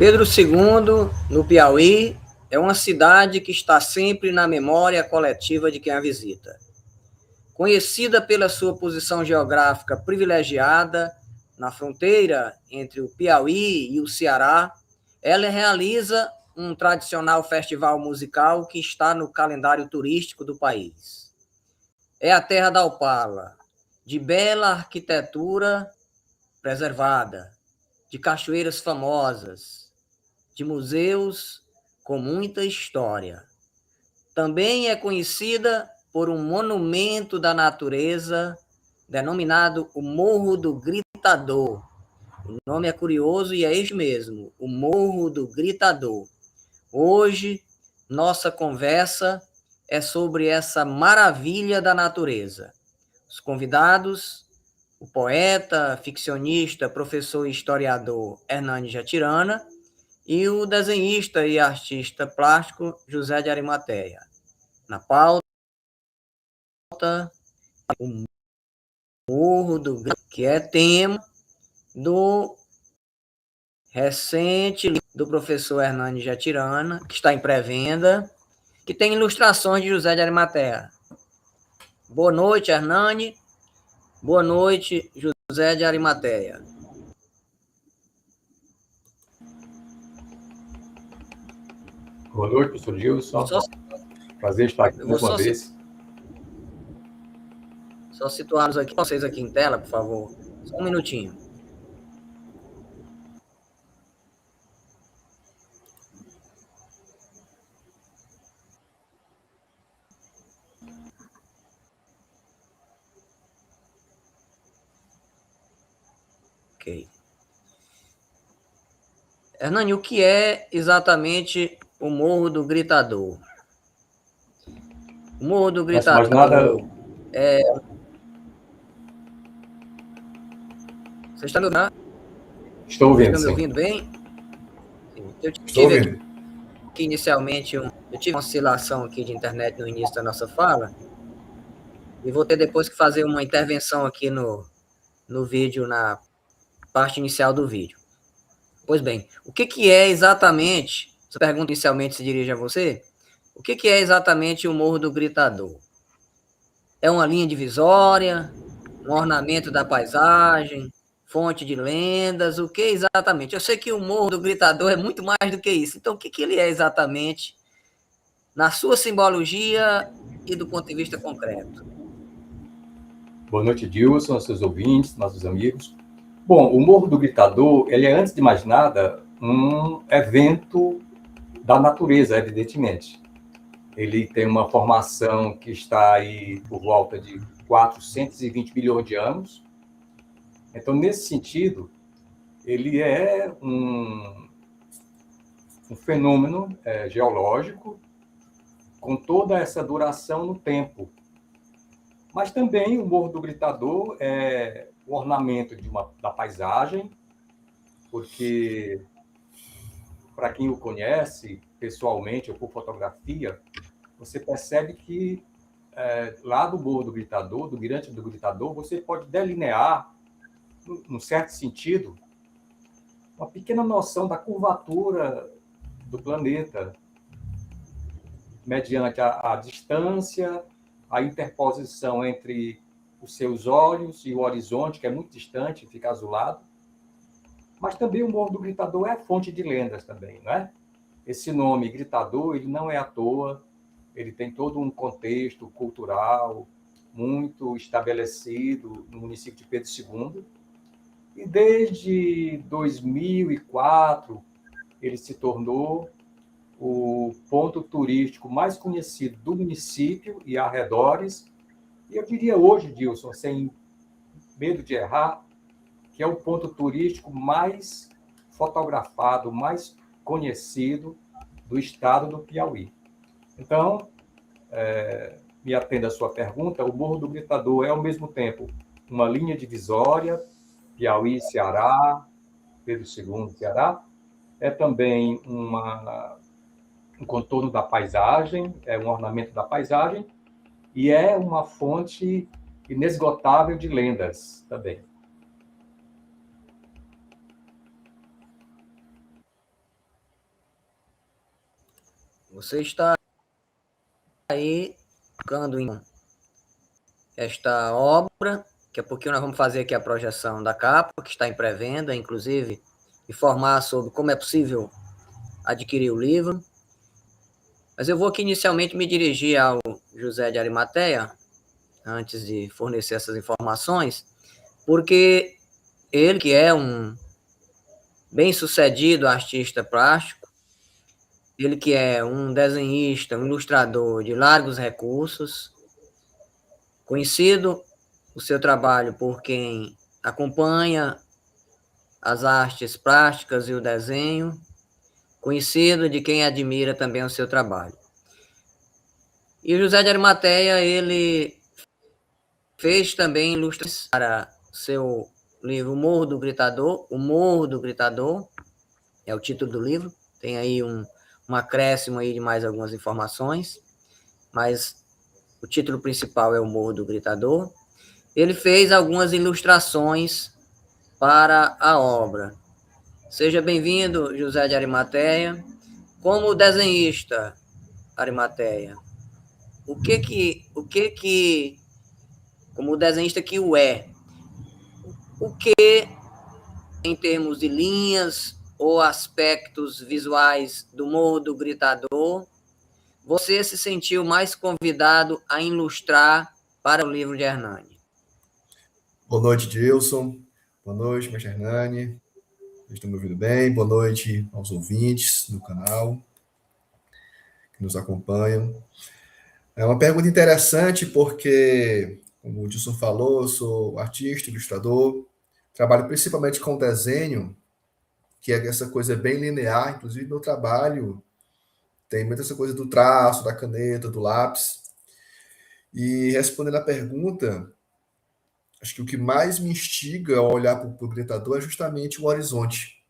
Pedro II, no Piauí, é uma cidade que está sempre na memória coletiva de quem a visita. Conhecida pela sua posição geográfica privilegiada na fronteira entre o Piauí e o Ceará, ela realiza um tradicional festival musical que está no calendário turístico do país. É a terra da Opala, de bela arquitetura preservada, de cachoeiras famosas, de museus com muita história. Também é conhecida por um monumento da natureza denominado o Morro do Gritador. O nome é curioso e é este mesmo, o Morro do Gritador. Hoje, nossa conversa é sobre essa maravilha da natureza. Os convidados, o poeta, ficcionista, professor e historiador Hernani Jatirana e o desenhista e artista plástico José de Arimateia. Na pauta, o Morro do Gritador, que é tema do recente do professor Hernani Jatirana, que está em pré-venda, que tem ilustrações de José de Arimateia. Boa noite, Hernani. Boa noite, José de Arimateia. Boa noite, professor Gilson. Prazer estar aqui mais uma vez. Só situá-los aqui, vocês aqui em tela, por favor. Só um minutinho. Ok. Hernani, o que é exatamente o Morro do Gritador? O Morro do Gritador Você está me ouvindo? Estou ouvindo, sim. Está me ouvindo bem? Estou ouvindo. Aqui inicialmente, eu tive uma oscilação aqui de internet no início da nossa fala e vou ter depois que fazer uma intervenção aqui no vídeo, na parte inicial do vídeo. Pois bem, o que é exatamente, essa pergunta inicialmente se dirige a você, o que é exatamente o Morro do Gritador? É uma linha divisória, um ornamento da paisagem, fonte de lendas, o que exatamente? Eu sei que o Morro do Gritador é muito mais do que isso, então o que ele é exatamente na sua simbologia e do ponto de vista concreto? Boa noite, Dilson, seus ouvintes, nossos amigos. Bom, o Morro do Gritador, ele é, antes de mais nada, um evento da natureza, evidentemente. Ele tem uma formação que está aí por volta de 420 milhões de anos. Então, nesse sentido, ele é um fenômeno geológico com toda essa duração no tempo. Mas também o Morro do Gritador é o ornamento da paisagem, porque, para quem o conhece pessoalmente ou por fotografia, você percebe que lá do Morro do Gritador, do Mirante do Gritador, você pode delinear, num certo sentido, uma pequena noção da curvatura do planeta, mediante a distância, a interposição entre os seus olhos e o horizonte, que é muito distante, fica azulado. Mas também o Morro do Gritador é fonte de lendas também, não é? Esse nome, Gritador, ele não é à toa, ele tem todo um contexto cultural muito estabelecido no município de Pedro II. E desde 2004, ele se tornou o ponto turístico mais conhecido do município e arredores. E eu diria hoje, Dilson, sem medo de errar, que é o ponto turístico mais fotografado, mais conhecido do estado do Piauí. Então, me atenda a sua pergunta, o Morro do Gritador é, ao mesmo tempo, uma linha divisória, Piauí, Ceará, Pedro II, Ceará, é também um contorno da paisagem, é um ornamento da paisagem, e é uma fonte inesgotável de lendas também. Você está aí ficando em esta obra. Daqui a pouquinho nós vamos fazer aqui a projeção da capa, que está em pré-venda, inclusive informar sobre como é possível adquirir o livro. Mas eu vou aqui inicialmente me dirigir ao José de Arimateia, antes de fornecer essas informações, porque ele, que é um bem-sucedido artista plástico, ele que é um desenhista, um ilustrador de largos recursos, conhecido o seu trabalho por quem acompanha as artes plásticas e o desenho, conhecido de quem admira também o seu trabalho. E o José de Arimateia, ele fez também ilustrações para seu livro Morro do Gritador. O Morro do Gritador é o título do livro. Tem aí um acréscimo aí de mais algumas informações, mas o título principal é o Morro do Gritador. Ele fez algumas ilustrações para a obra. Seja bem-vindo, José de Arimateia. Como desenhista, Arimateia, como desenhista que o que em termos de linhas ou aspectos visuais do Morro do Gritador, você se sentiu mais convidado a ilustrar para o livro de Hernani? Boa noite, Gilson. Boa noite, mestre Hernani. Vocês estão me ouvindo bem? Boa noite aos ouvintes do canal que nos acompanham. É uma pergunta interessante porque, como o Gilson falou, eu sou artista, ilustrador, trabalho principalmente com desenho, que é essa coisa bem linear. Inclusive, meu trabalho tem muita essa coisa do traço, da caneta, do lápis. E respondendo à pergunta, acho que o que mais me instiga a olhar para o gritador é justamente o horizonte.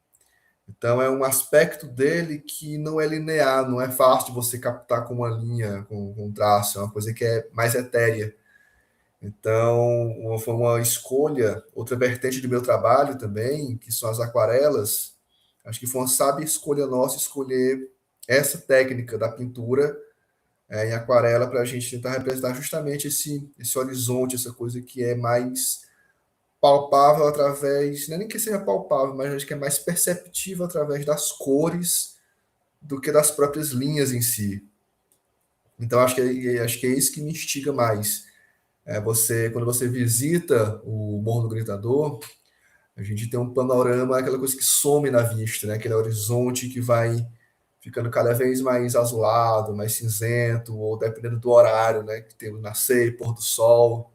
Então, é um aspecto dele que não é linear, não é fácil de você captar com uma linha, com um traço, é uma coisa que é mais etérea. Então, foi uma escolha, outra vertente do meu trabalho também, que são as aquarelas. Acho que foi uma sábia escolha nossa escolher essa técnica da pintura em aquarela para a gente tentar representar justamente esse horizonte, essa coisa que é mais palpável através, não é nem que seja palpável, mas acho que é mais perceptível através das cores do que das próprias linhas em si. Então acho que é isso que me instiga mais. Quando você visita o Morro do Gritador, a gente tem um panorama, aquela coisa que some na vista, né? Aquele horizonte que vai ficando cada vez mais azulado, mais cinzento, ou dependendo do horário, né? Que tem o nascer e pôr do sol.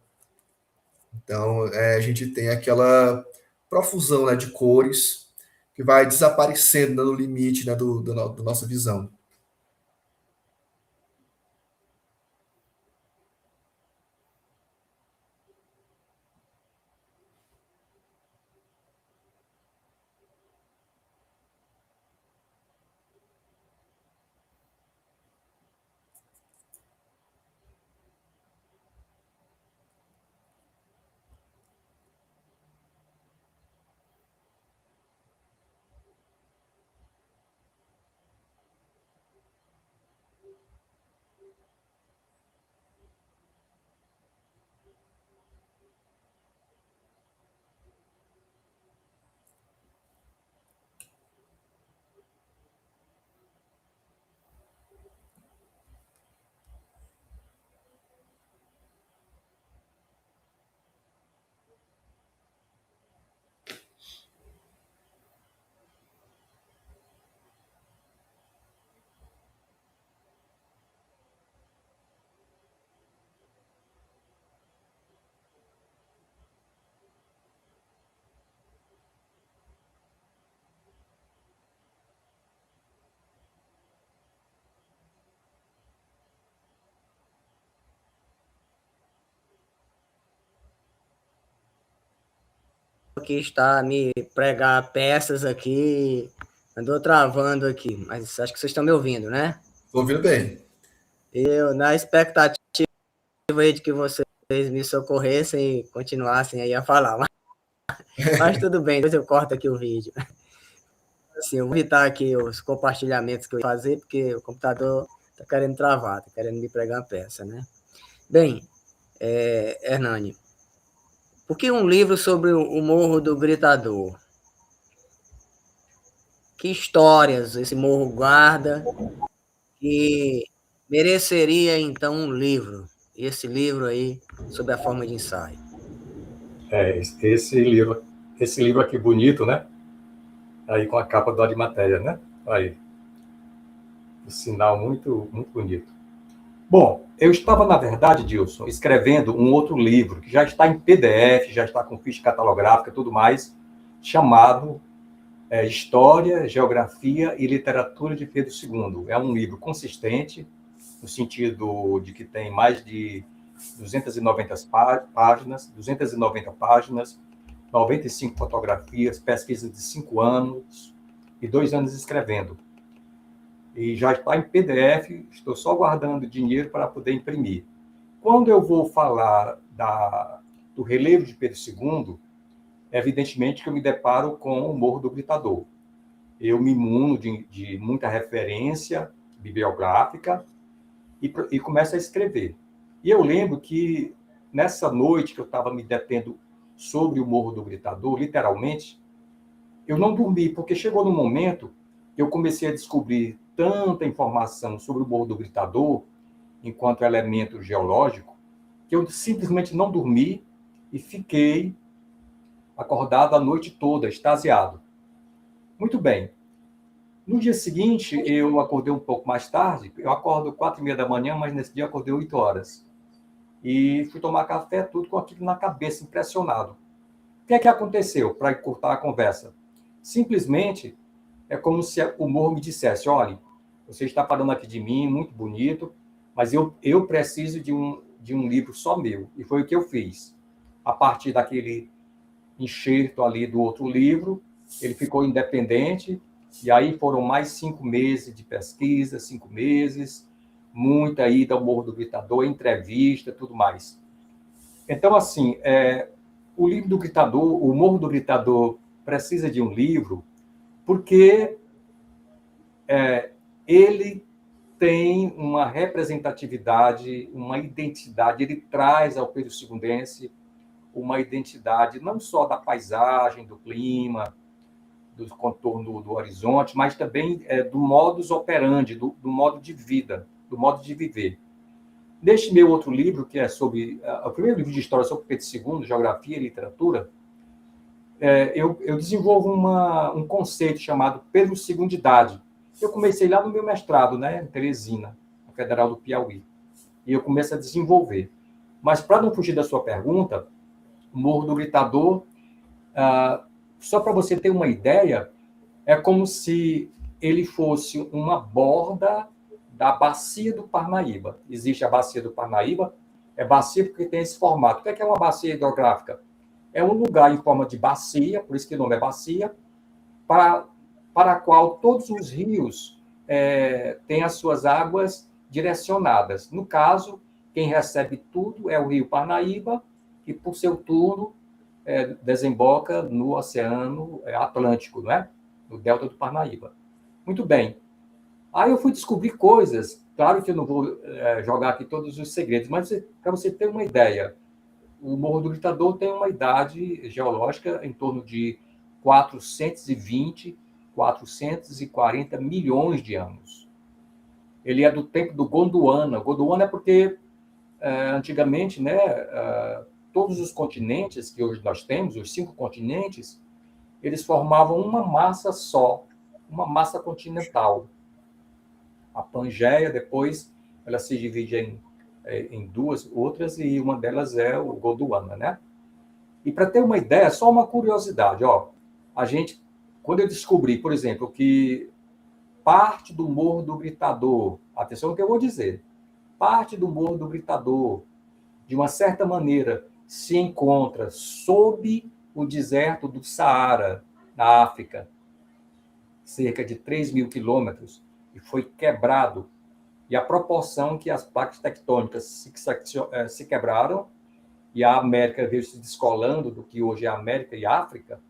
Então, a gente tem aquela profusão, né, de cores que vai desaparecendo, né, no limite, né, da nossa visão. Aqui está a me pregar peças aqui, andou travando aqui, mas acho que vocês estão me ouvindo, né? Estou ouvindo bem. Eu, na expectativa aí de que vocês me socorressem e continuassem aí a falar, mas tudo bem, depois eu corto aqui o vídeo. Assim, eu vou evitar aqui os compartilhamentos que eu ia fazer, porque o computador Tá querendo travar, tá querendo me pregar a peça, né? Bem, Hernani, por que um livro sobre o Morro do Gritador? Que histórias esse morro guarda que mereceria, então, um livro? Esse livro aí, sob a forma de ensaio. Esse livro aqui bonito, né? Aí com a capa do Arimateia, né? Aí, um sinal muito, muito bonito. Bom, eu estava, na verdade, Dilson, escrevendo um outro livro, que já está em PDF, já está com ficha catalográfica e tudo mais, chamado História, Geografia e Literatura de Pedro II. É um livro consistente, no sentido de que tem mais de 290 páginas, 95 fotografias, pesquisa de 5 anos e 2 anos escrevendo. E já está em PDF, estou só guardando dinheiro para poder imprimir. Quando eu vou falar do relevo de Pedro II, evidentemente que eu me deparo com o Morro do Gritador. Eu me imuno de muita referência bibliográfica e começo a escrever. E eu lembro que nessa noite que eu estava me detendo sobre o Morro do Gritador, literalmente, eu não dormi, porque chegou no momento que eu comecei a descobrir tanta informação sobre o Morro do Gritador, enquanto elemento geológico, que eu simplesmente não dormi e fiquei acordado a noite toda, extasiado. Muito bem. No dia seguinte, eu acordei um pouco mais tarde, eu acordo 4h30 da manhã, mas nesse dia eu acordei 8 horas. E fui tomar café, tudo com aquilo na cabeça, impressionado. O que é que aconteceu, para encurtar a conversa? Simplesmente, é como se o morro me dissesse, olha, você está falando aqui de mim, muito bonito, mas eu preciso de um livro só meu. E foi o que eu fiz. A partir daquele enxerto ali do outro livro, ele ficou independente, e aí foram mais 5 meses de pesquisa, 5 meses, muita ida ao Morro do Gritador, entrevista, tudo mais. Então, assim, o livro do Gritador, o Morro do Gritador precisa de um livro, porque ele tem uma representatividade, uma identidade, ele traz ao Pedro Segundense uma identidade não só da paisagem, do clima, do contorno do horizonte, mas também do modus operandi, do modo de vida, do modo de viver. Neste meu outro livro, que é sobre... o primeiro livro de história sobre Pedro II, Geografia e Literatura, eu desenvolvo um conceito chamado Pedro Segundidade. Eu comecei lá no meu mestrado, né, em Teresina, na Federal do Piauí, e eu começo a desenvolver. Mas, para não fugir da sua pergunta, o Morro do Gritador, só para você ter uma ideia, é como se ele fosse uma borda da Bacia do Parnaíba. Existe a Bacia do Parnaíba, é bacia porque tem esse formato. O que é uma bacia hidrográfica? É um lugar em forma de bacia, por isso que o nome é bacia, para a qual todos os rios têm as suas águas direcionadas. No caso, quem recebe tudo é o rio Parnaíba, que, por seu turno, desemboca no Oceano Atlântico, não é? No delta do Parnaíba. Muito bem. Aí eu fui descobrir coisas, claro que eu não vou jogar aqui todos os segredos, mas para você ter uma ideia, o Morro do Gritador tem uma idade geológica em torno de 420, 440 milhões de anos. Ele é do tempo do Gondwana. Gondwana é porque, antigamente, né, todos os continentes que hoje nós temos, os 5 continentes, eles formavam uma massa só, uma massa continental. A Pangeia, depois, ela se divide em 2 outras, e uma delas é o Gondwana, né? E para ter uma ideia, só uma curiosidade, quando eu descobri, por exemplo, que parte do Morro do Gritador, atenção no que eu vou dizer, parte do Morro do Gritador, de uma certa maneira, se encontra sob o deserto do Saara, na África, cerca de 3.000 quilômetros, e foi quebrado. E a proporção que as placas tectônicas se quebraram, e a América veio se descolando do que hoje é a América e a África,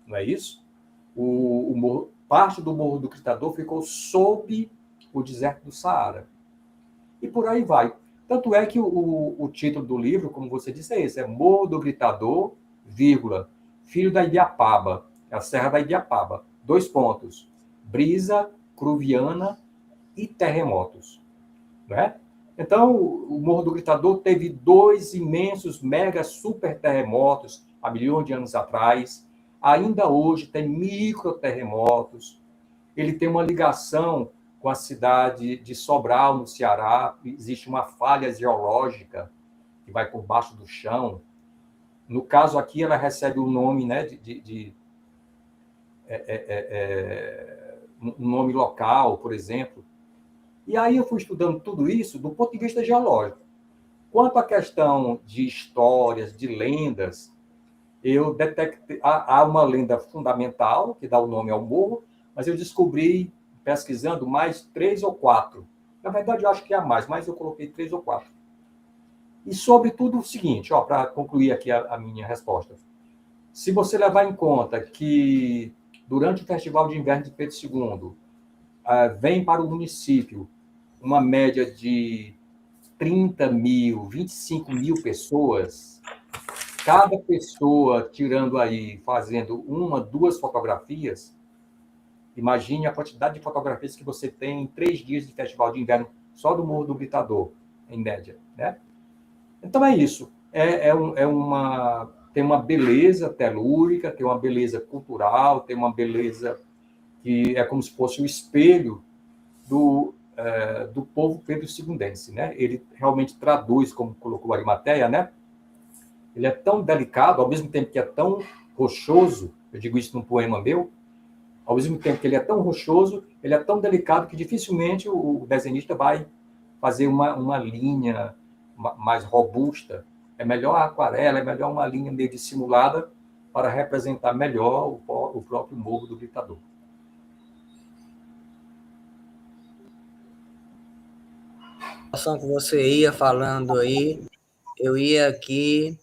não é isso? Parte do Morro do Gritador ficou sob o deserto do Saara. E por aí vai. Tanto é que o título do livro, como você disse, é esse, é Morro do Gritador, vírgula, Filho da Ibiapaba, a Serra da Ibiapaba, 2 pontos, brisa, cruviana e terremotos. Né? Então, o Morro do Gritador teve 2 imensos, mega, super terremotos há milhões de anos atrás. Ainda hoje tem microterremotos. Ele tem uma ligação com a cidade de Sobral, no Ceará. Existe uma falha geológica que vai por baixo do chão. No caso aqui, ela recebe o nome, né, um nome local, por exemplo. E aí eu fui estudando tudo isso do ponto de vista geológico. Quanto à questão de histórias, de lendas, eu detectei... Há uma lenda fundamental, que dá o nome ao morro, mas eu descobri, pesquisando, mais 3 ou 4. Na verdade, eu acho que há mais, mas eu coloquei 3 ou 4. E, sobretudo, o seguinte, para concluir aqui a minha resposta. Se você levar em conta que, durante o Festival de Inverno de Pedro II, vem para o município uma média de 30 mil, 25 mil pessoas, cada pessoa tirando aí, fazendo 1, 2 fotografias, imagine a quantidade de fotografias que você tem em 3 dias de Festival de Inverno, só do Morro do Gritador, em média. Né? Então é isso. Tem uma beleza telúrica, tem uma beleza cultural, tem uma beleza que é como se fosse o espelho do povo pedro-segundense, né? Ele realmente traduz, como colocou Arimateia, né? Ele é tão delicado, ao mesmo tempo que é tão rochoso, eu digo isso num poema meu, ao mesmo tempo que ele é tão rochoso, ele é tão delicado que dificilmente o desenhista vai fazer uma linha mais robusta. É melhor a aquarela, é melhor uma linha meio dissimulada para representar melhor o próprio Morro do Gritador. A situação que você ia falando aí, eu ia aqui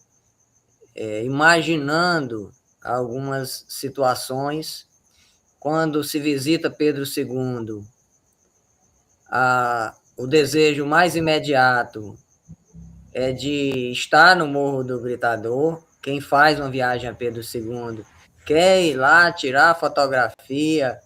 imaginando algumas situações quando se visita Pedro II. O desejo mais imediato é de estar no Morro do Gritador. Quem faz uma viagem a Pedro II quer ir lá tirar fotografia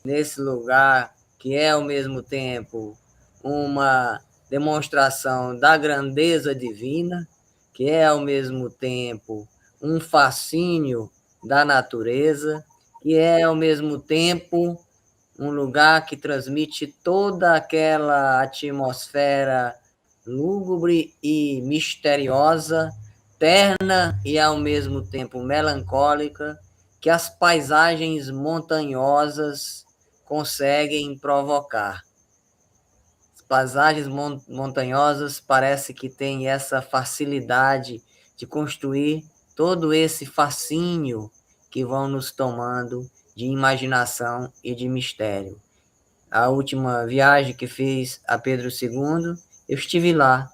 nesse lugar que é, ao mesmo tempo, uma demonstração da grandeza divina, que é, ao mesmo tempo, um fascínio da natureza, que é, ao mesmo tempo, um lugar que transmite toda aquela atmosfera lúgubre e misteriosa, terna e, ao mesmo tempo, melancólica, que as paisagens montanhosas conseguem provocar. As paisagens montanhosas parece que têm essa facilidade de construir todo esse fascínio que vão nos tomando de imaginação e de mistério. A última viagem que fiz a Pedro II, eu estive lá,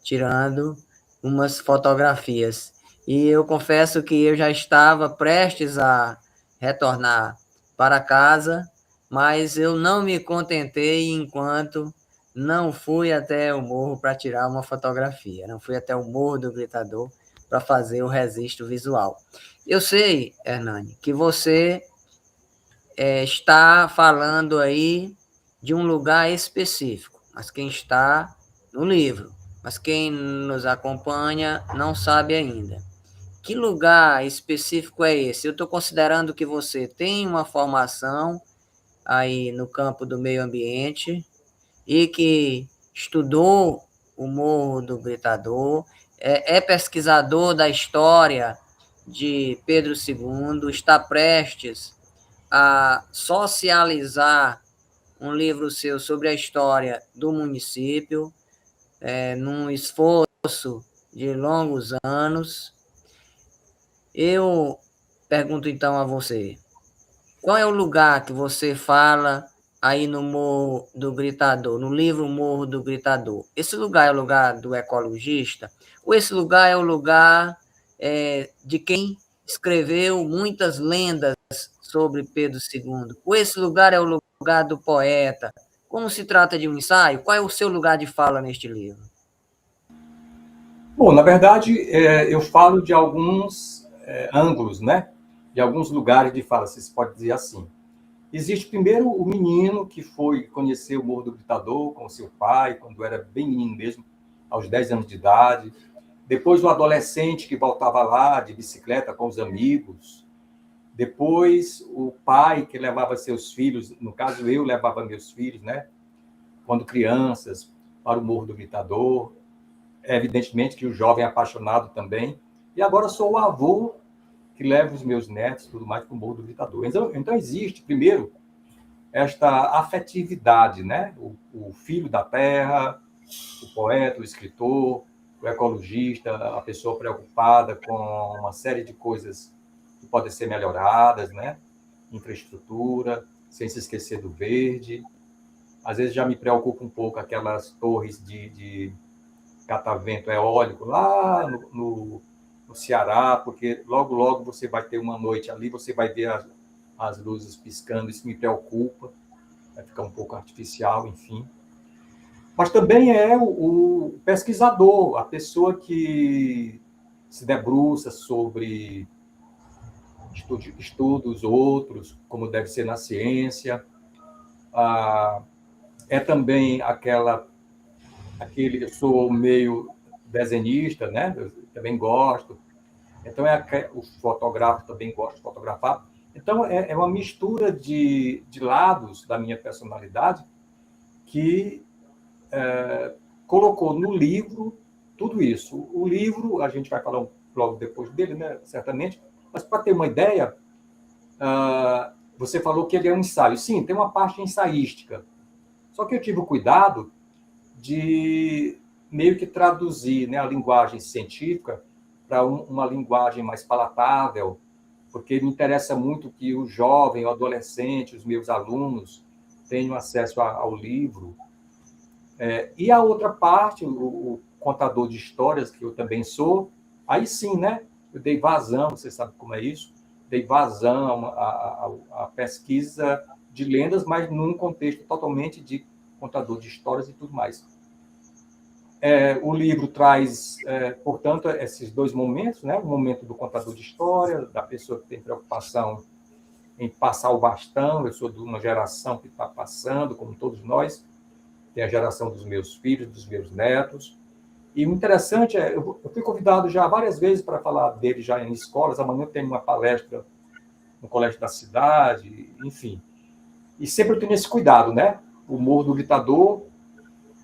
tirando umas fotografias. E eu confesso que eu já estava prestes a retornar para casa, mas eu não me contentei enquanto não fui até o morro para tirar uma fotografia, não fui até o Morro do Gritador para fazer o registro visual. Eu sei, Hernani, que você está falando aí de um lugar específico, mas quem está no livro, mas quem nos acompanha não sabe ainda. Que lugar específico é esse? Eu estou considerando que você tem uma formação aí no campo do meio ambiente e que estudou o Morro do Gritador, é pesquisador da história de Pedro II, está prestes a socializar um livro seu sobre a história do município, num esforço de longos anos. Eu pergunto então a você, qual é o lugar que você fala aí no Morro do Gritador, no livro Morro do Gritador? Esse lugar é o lugar do ecologista? Ou esse lugar é o lugar de quem escreveu muitas lendas sobre Pedro II? Ou esse lugar é o lugar do poeta Como se trata de um ensaio, qual é o seu lugar de fala neste livro? Bom, na verdade, eu falo de alguns ângulos, né? De alguns lugares de fala, se pode dizer assim. Existe primeiro o menino que foi conhecer o Morro do Gritador com seu pai, quando era bem menino mesmo, aos 10 anos de idade. Depois o adolescente que voltava lá de bicicleta com os amigos. Depois o pai que levava seus filhos, no caso eu levava meus filhos, né? Quando crianças, para o Morro do Gritador. Evidentemente que o jovem é apaixonado também. E agora sou o avô que leva os meus netos tudo mais para o Morro do Gritador. Então existe, primeiro, esta afetividade, né? O filho da terra, o poeta, o escritor, o ecologista, a pessoa preocupada com uma série de coisas que podem ser melhoradas, né? Infraestrutura, sem se esquecer do verde. Às vezes já me preocupa um pouco aquelas torres de catavento eólico lá no Ceará, porque logo você vai ter uma noite ali, você vai ver as luzes piscando, isso me preocupa, vai ficar um pouco artificial, enfim. Mas também é o pesquisador, a pessoa que se debruça sobre estudos outros, como deve ser na ciência. É também eu sou meio desenhista, né? Eu também gosto. Então, o fotógrafo também gosta de fotografar. Então, é uma mistura de lados da minha personalidade que colocou no livro tudo isso. O livro, a gente vai falar logo depois dele, né? Certamente, mas para ter uma ideia, você falou que ele é um ensaio. Sim, tem uma parte ensaística. Só que eu tive o cuidado de meio que traduzir, né, a linguagem científica para uma linguagem mais palatável, porque me interessa muito que o jovem, o adolescente, os meus alunos tenham acesso ao livro. E a outra parte, o contador de histórias, que eu também sou, aí sim, né, eu dei vazão, você sabe como é isso, dei vazão à pesquisa de lendas, mas num contexto totalmente de contador de histórias e tudo mais. O livro traz, portanto, esses dois momentos, né? O momento do contador de história, da pessoa que tem preocupação em passar o bastão. Eu sou de uma geração que está passando, como todos nós, tem a geração dos meus filhos, dos meus netos. E o interessante eu fui convidado já várias vezes para falar dele já em escolas. Amanhã tem uma palestra no Colégio da Cidade, enfim. E sempre eu tenho esse cuidado, né? O Morro do Gritador,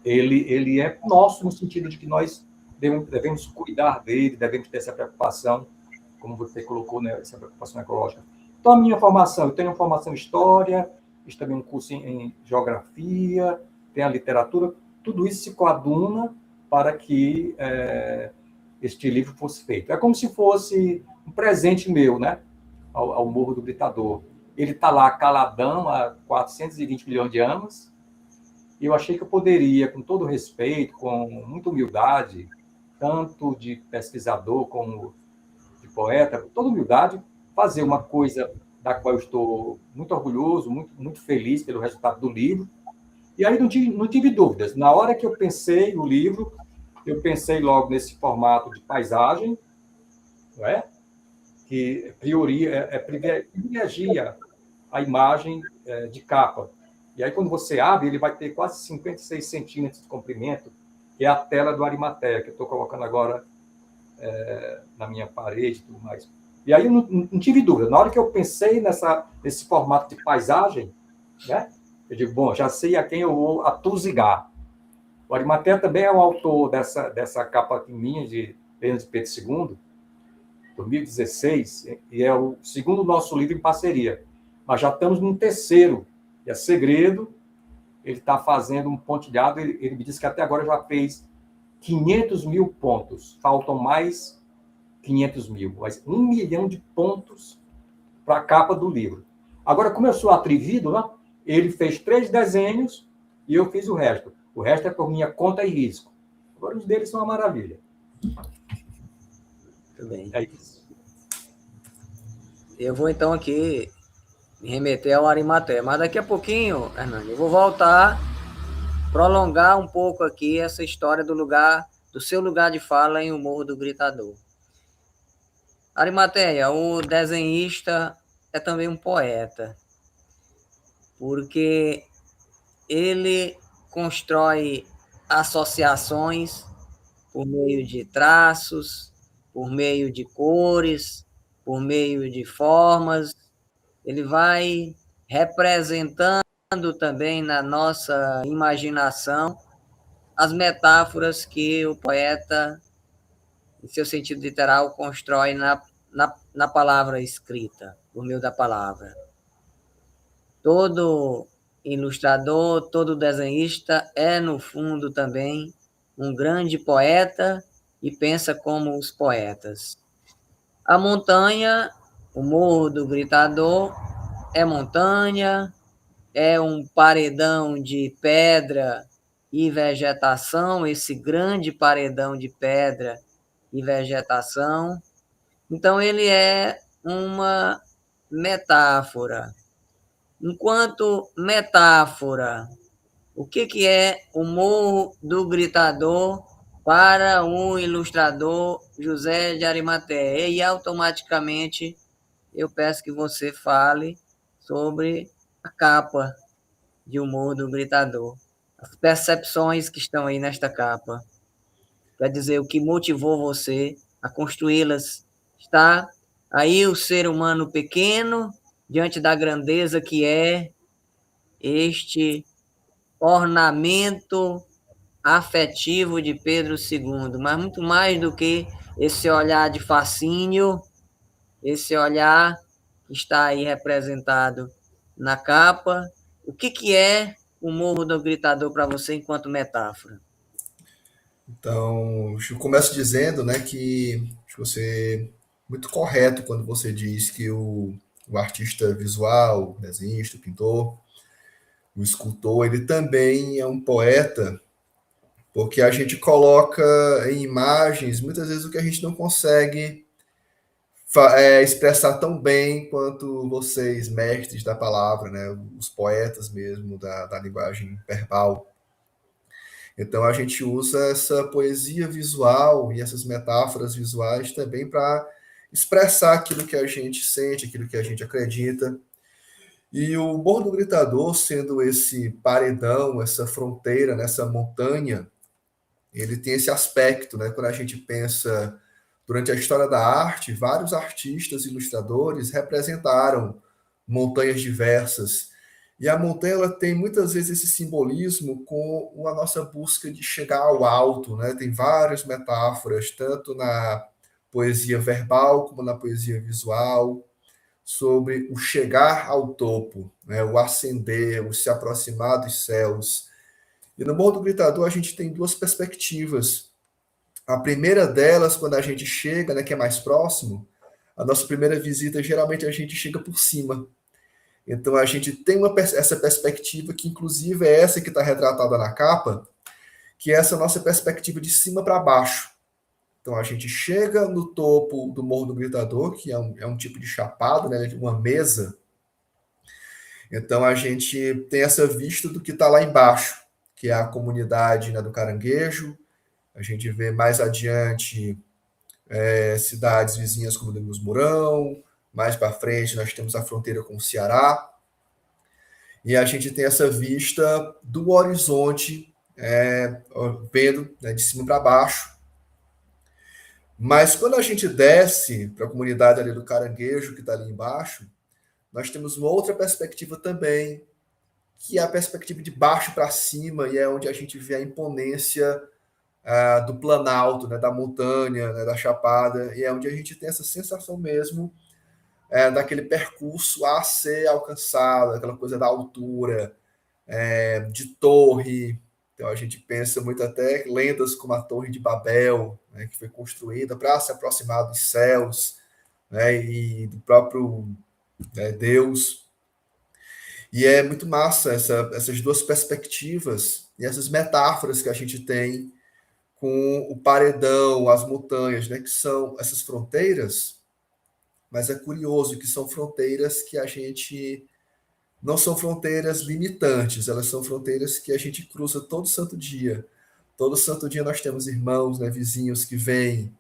ele é nosso no sentido de que nós devemos cuidar dele, devemos ter essa preocupação, como você colocou, né, essa preocupação ecológica. Então, a minha formação, eu tenho uma formação em História, fiz também um curso em Geografia, tem a literatura, tudo isso se coaduna para que este livro fosse feito. É como se fosse um presente meu, né, ao Morro do Gritador. Ele está lá caladão há 420 milhões de anos, e eu achei que eu poderia, com todo respeito, com muita humildade, tanto de pesquisador como de poeta, com toda humildade, fazer uma coisa da qual eu estou muito orgulhoso, muito feliz pelo resultado do livro. E aí não tive dúvidas. Na hora que eu pensei no livro, eu pensei logo nesse formato de paisagem, não é? Que privilegia a imagem de capa. E aí, quando você abre, ele vai ter quase 56 centímetros de comprimento, que é a tela do Arimateia, que eu estou colocando agora na minha parede e tudo mais. E aí eu não tive dúvida. Na hora que eu pensei nesse formato de paisagem, né, eu digo, bom, já sei a quem eu vou atuzigar. O Arimateia também é o autor dessa capa minha de Leandro de Pedro II, 2016, e é o segundo nosso livro em parceria. Mas já estamos no terceiro, e é Segredo. Ele está fazendo um pontilhado, ele me disse que até agora já fez 500 mil pontos, faltam mais 500 mil, mas 1 milhão de pontos para a capa do livro. Agora, como eu sou atrevido, né, ele fez 3 desenhos e eu fiz o resto. O resto é por minha conta e risco. Agora, os deles são uma maravilha. Muito bem. É isso. Eu vou, então, aqui me remeter ao Arimateia, mas daqui a pouquinho, Hernani, eu vou voltar prolongar um pouco aqui essa história do seu lugar de fala em O Morro do Gritador. Arimateia, o desenhista, é também um poeta, porque ele constrói associações por meio de traços, por meio de cores, por meio de formas. Ele vai representando também na nossa imaginação as metáforas que o poeta, em seu sentido literal, constrói na palavra escrita, por meio da palavra. Todo ilustrador, todo desenhista é, no fundo, também um grande poeta e pensa como os poetas. A montanha, o Morro do Gritador, é montanha, é um paredão de pedra e vegetação, esse grande paredão de pedra e vegetação. Então, ele é uma metáfora. Enquanto metáfora, o que é o Morro do Gritador para o ilustrador José de Arimateia? E automaticamente eu peço que você fale sobre a capa de O Morro do Gritador, as percepções que estão aí nesta capa. Quer dizer, o que motivou você a construí-las. Está aí o ser humano pequeno diante da grandeza que é este ornamento afetivo de Pedro II, mas muito mais do que esse olhar de fascínio, esse olhar que está aí representado na capa. O que é o Morro do Gritador para você enquanto metáfora? Então, eu começo dizendo, né, que acho que você muito correto quando você diz que o artista visual, o desenhista, o pintor, o escultor, ele também é um poeta, porque a gente coloca em imagens muitas vezes o que a gente não consegue expressar tão bem quanto vocês, mestres da palavra, né, os poetas mesmo da linguagem verbal. Então a gente usa essa poesia visual e essas metáforas visuais também para expressar aquilo que a gente sente, aquilo que a gente acredita. E o Morro do Gritador, sendo esse paredão, essa fronteira, nessa montanha, ele tem esse aspecto, né? Quando a gente pensa durante a história da arte, vários artistas, ilustradores representaram montanhas diversas. E a montanha ela tem muitas vezes esse simbolismo com a nossa busca de chegar ao alto, né? Tem várias metáforas, tanto na poesia verbal como na poesia visual, sobre o chegar ao topo, né? O ascender, o se aproximar dos céus. E no Morro do Gritador a gente tem duas perspectivas. A primeira delas, quando a gente chega, né, que é mais próximo, a nossa primeira visita, geralmente a gente chega por cima. Então a gente tem essa perspectiva, que inclusive é essa que está retratada na capa, que é essa nossa perspectiva de cima para baixo. Então a gente chega no topo do Morro do Gritador, que é um tipo de chapado, né, uma mesa. Então a gente tem essa vista do que está lá embaixo, que é a comunidade, né, do Caranguejo. A gente vê mais adiante cidades vizinhas como Domingos Mourão, mais para frente nós temos a fronteira com o Ceará, e a gente tem essa vista do horizonte, vendo, né, de cima para baixo. Mas quando a gente desce para a comunidade ali do Caranguejo, que está ali embaixo, nós temos uma outra perspectiva também, que é a perspectiva de baixo para cima, e é onde a gente vê a imponência do planalto, né, da montanha, né, da chapada, e é onde a gente tem essa sensação mesmo daquele percurso a ser alcançado, aquela coisa da altura, de torre. Então a gente pensa muito até lendas como a Torre de Babel, né, que foi construída para se aproximar dos céus, né, e do próprio Deus. E é muito massa essas duas perspectivas e essas metáforas que a gente tem com o paredão, as montanhas, né, que são essas fronteiras, mas é curioso que são fronteiras que a gente não são fronteiras limitantes, elas são fronteiras que a gente cruza todo santo dia. Todo santo dia nós temos irmãos, né, vizinhos que vêm,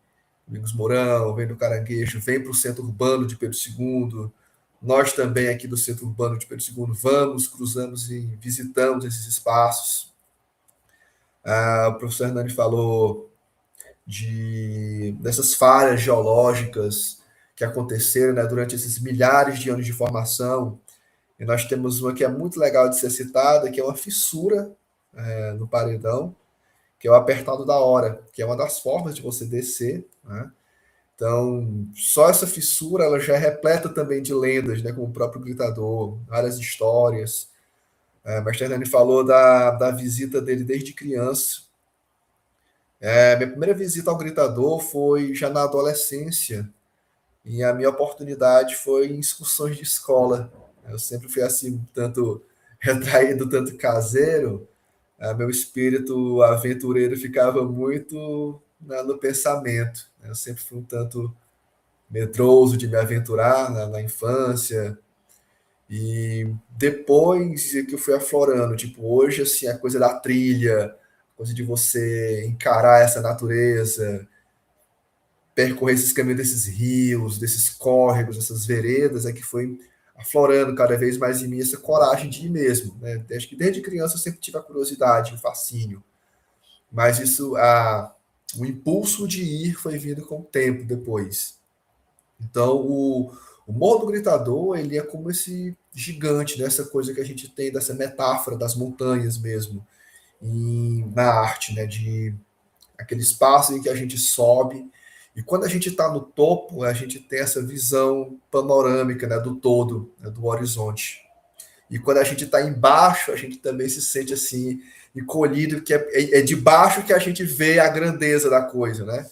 Domingos Mourão, vem do Caranguejo, vem para o centro urbano de Pedro II. Nós também aqui do centro urbano de Pedro II vamos, cruzamos e visitamos esses espaços. O professor Hernani falou dessas falhas geológicas que aconteceram, né, durante esses milhares de anos de formação. E nós temos uma que é muito legal de ser citada, que é uma fissura no paredão, que é o apertado da hora, que é uma das formas de você descer, né? Então, só essa fissura ela já é repleta também de lendas, né, como o próprio Gritador, várias histórias. Mas Hernani falou da visita dele desde criança. Minha primeira visita ao Gritador foi já na adolescência, e a minha oportunidade foi em excursões de escola. Eu sempre fui assim, tanto retraído, tanto caseiro. Meu espírito aventureiro ficava muito no pensamento. Eu sempre fui um tanto medroso de me aventurar na infância. E depois que eu fui aflorando, tipo, hoje, assim, a coisa da trilha, a coisa de você encarar essa natureza, percorrer esses caminhos desses rios, desses córregos, dessas veredas, é que foi aflorando cada vez mais em mim essa coragem de ir mesmo, né? Acho que desde criança eu sempre tive a curiosidade, o fascínio, mas o impulso de ir foi vindo com o tempo depois. Então, o Morro do Gritador, ele é como esse gigante, né? Essa coisa que a gente tem dessa metáfora das montanhas mesmo, na arte, né? De aquele espaço em que a gente sobe, e quando a gente está no topo, a gente tem essa visão panorâmica, né, do todo, né, do horizonte. E quando a gente está embaixo, a gente também se sente assim, encolhido, que é de baixo que a gente vê a grandeza da coisa, né?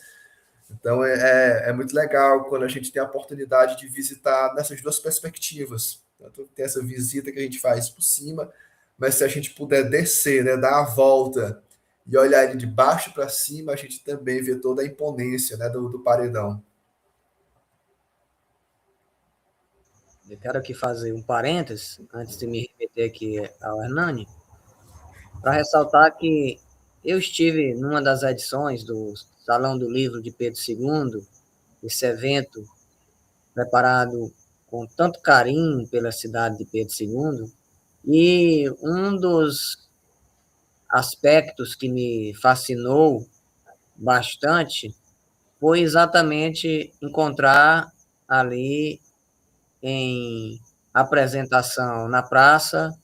Então é muito legal quando a gente tem a oportunidade de visitar nessas duas perspectivas. Tanto tem essa visita que a gente faz por cima, mas se a gente puder descer, né, dar a volta e olhar ele de baixo para cima, a gente também vê toda a imponência, né, do paredão. Eu quero aqui fazer um parênteses, antes de me remeter aqui ao Hernani, para ressaltar que eu estive numa das edições do Salão do Livro de Pedro II, esse evento preparado com tanto carinho pela cidade de Pedro II, e um dos aspectos que me fascinou bastante foi exatamente encontrar ali em apresentação na praça,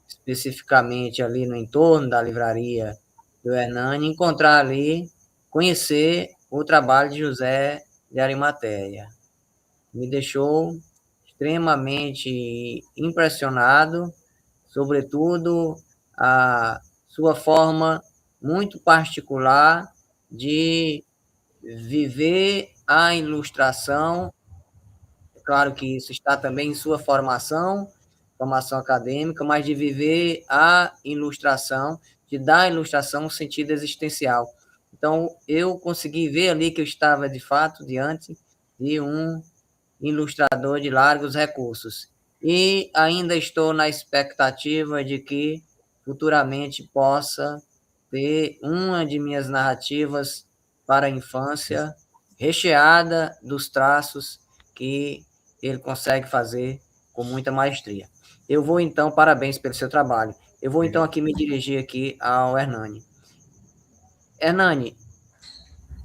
especificamente ali no entorno da livraria do Hernani, encontrar ali, conhecer o trabalho de José de Arimateia. Me deixou extremamente impressionado, sobretudo a sua forma muito particular de viver a ilustração. É claro que isso está também em sua formação acadêmica, mas de viver a ilustração, de dar à ilustração um sentido existencial. Então, eu consegui ver ali que eu estava, de fato, diante de um ilustrador de largos recursos. E ainda estou na expectativa de que futuramente possa ter uma de minhas narrativas para a infância recheada dos traços que ele consegue fazer com muita maestria. Eu vou então, parabéns pelo seu trabalho. Eu vou então aqui me dirigir aqui ao Hernani. Hernani,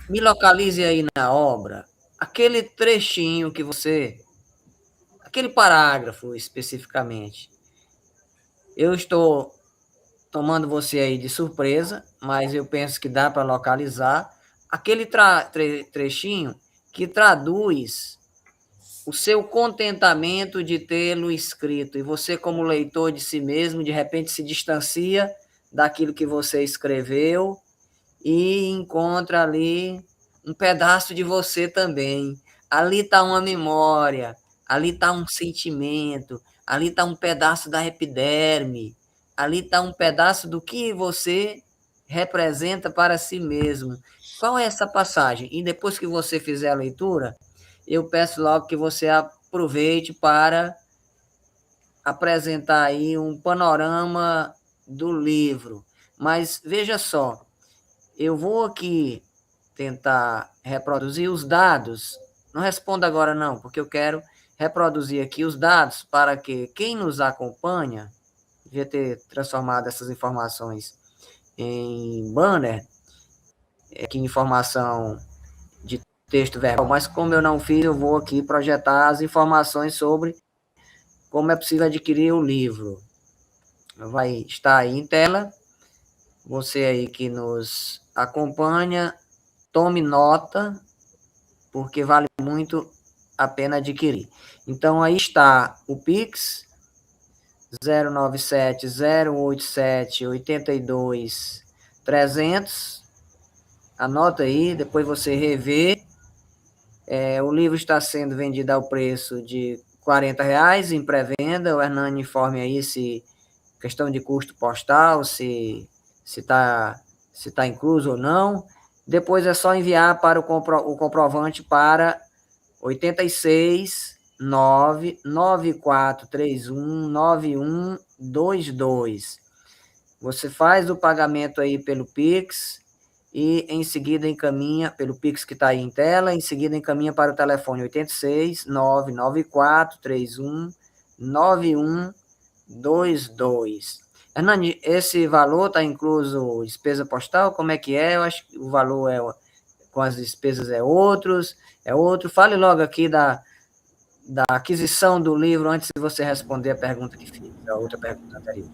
me localize aí na obra aquele trechinho que você, aquele parágrafo especificamente. Eu estou tomando você aí de surpresa, mas eu penso que dá para localizar aquele trechinho que traduz o seu contentamento de tê-lo escrito, e você, como leitor de si mesmo, de repente se distancia daquilo que você escreveu e encontra ali um pedaço de você também. Ali está uma memória, ali está um sentimento, ali está um pedaço da epiderme, ali está um pedaço do que você representa para si mesmo. Qual é essa passagem? E depois que você fizer a leitura, eu peço logo que você aproveite para apresentar aí um panorama do livro. Mas veja só, eu vou aqui tentar reproduzir os dados. Não responda agora não, porque eu quero reproduzir aqui os dados para que quem nos acompanha, devia ter transformado essas informações em banner, aqui informação de texto verbal, mas como eu não fiz, eu vou aqui projetar as informações sobre como é possível adquirir o livro. Vai estar aí em tela. Você aí que nos acompanha, tome nota, porque vale muito a pena adquirir. Então, aí está o Pix, 097 087 82 300. Anota aí, depois você revê. O livro está sendo vendido ao preço de R$ 40 em pré-venda. O Hernani informe aí se questão de custo postal, se tá incluso ou não. Depois é só enviar para o comprovante para 86 99431 9122. Você faz o pagamento aí pelo Pix e em seguida encaminha, pelo Pix que está aí em tela, em seguida encaminha para o telefone 86 99431 9122. Hernani, esse valor está incluso despesa postal? Como é que é? Eu acho que o valor com as despesas é outro. Fale logo aqui da aquisição do livro antes de você responder a pergunta que fiz, a outra pergunta anterior.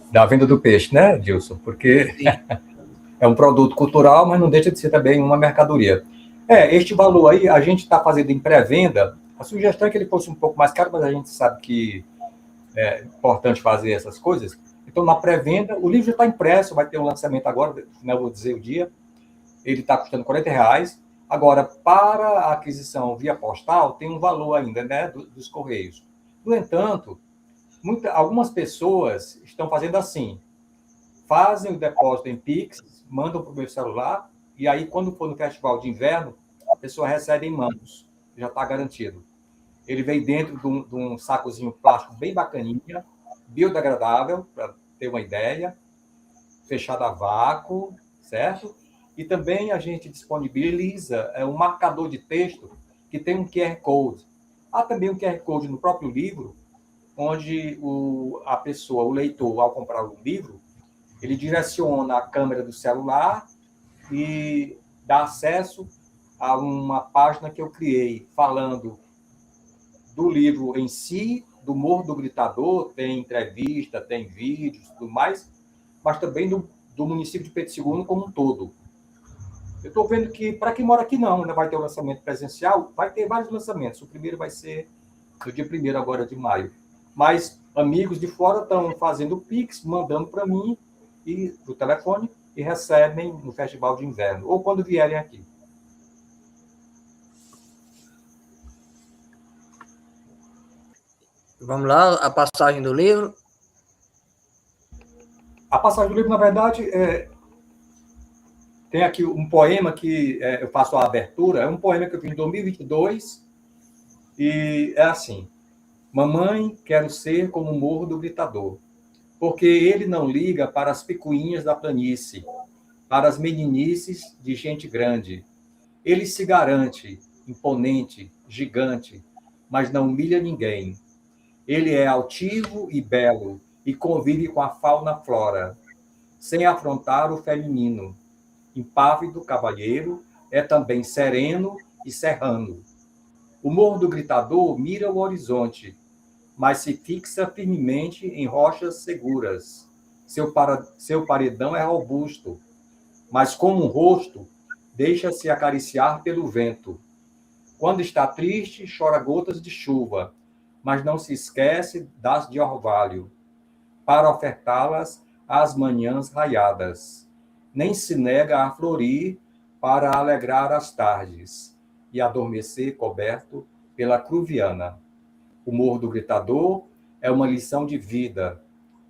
Da venda do peixe, né, Gilson? Porque é um produto cultural, mas não deixa de ser também uma mercadoria. Este valor aí, a gente está fazendo em pré-venda. A sugestão é que ele fosse um pouco mais caro, mas a gente sabe que é importante fazer essas coisas. Então, na pré-venda, o livro já está impresso, vai ter um lançamento agora, não vou dizer o dia. Ele está custando R$ 40. Agora, para a aquisição via postal, tem um valor ainda, né, dos Correios. No entanto, algumas pessoas estão fazendo assim, fazem o depósito em Pix, mandam para o meu celular, e aí, quando for no festival de inverno, a pessoa recebe em mãos, já está garantido. Ele vem dentro de um sacozinho plástico bem bacaninha, biodegradável, para ter uma ideia, fechado a vácuo, certo? E também a gente disponibiliza um marcador de texto que tem um QR Code. Há também um QR Code no próprio livro, onde a pessoa, o leitor, ao comprar o livro, ele direciona a câmera do celular e dá acesso a uma página que eu criei falando do livro em si, do Morro do Gritador, tem entrevista, tem vídeos, tudo mais, mas também do município de Pedro II como um todo. Eu estou vendo que, para quem mora aqui, não, né, vai ter o lançamento presencial, vai ter vários lançamentos. O primeiro vai ser no dia 1º agora de maio. Mas amigos de fora estão fazendo o Pix, mandando para mim e do telefone e recebem no Festival de Inverno, ou quando vierem aqui. Vamos lá, a passagem do livro. A passagem do livro, na verdade, tem aqui um poema que eu faço a abertura, é um poema que eu fiz em 2022, e é assim: Mamãe, quero ser como o Morro do Gritador, porque ele não liga para as picuinhas da planície, para as meninices de gente grande. Ele se garante, imponente, gigante, mas não humilha ninguém. Ele é altivo e belo e convive com a fauna-flora, sem afrontar o feminino. Impávido cavalheiro, é também sereno e serrano. O Morro do Gritador mira o horizonte, mas se fixa firmemente em rochas seguras. Seu paredão é robusto, mas como um rosto, deixa-se acariciar pelo vento. Quando está triste, chora gotas de chuva, mas não se esquece das de orvalho, para ofertá-las às manhãs raiadas. Nem se nega a florir para alegrar as tardes e adormecer coberto pela Cruviana. O Morro do Gritador é uma lição de vida,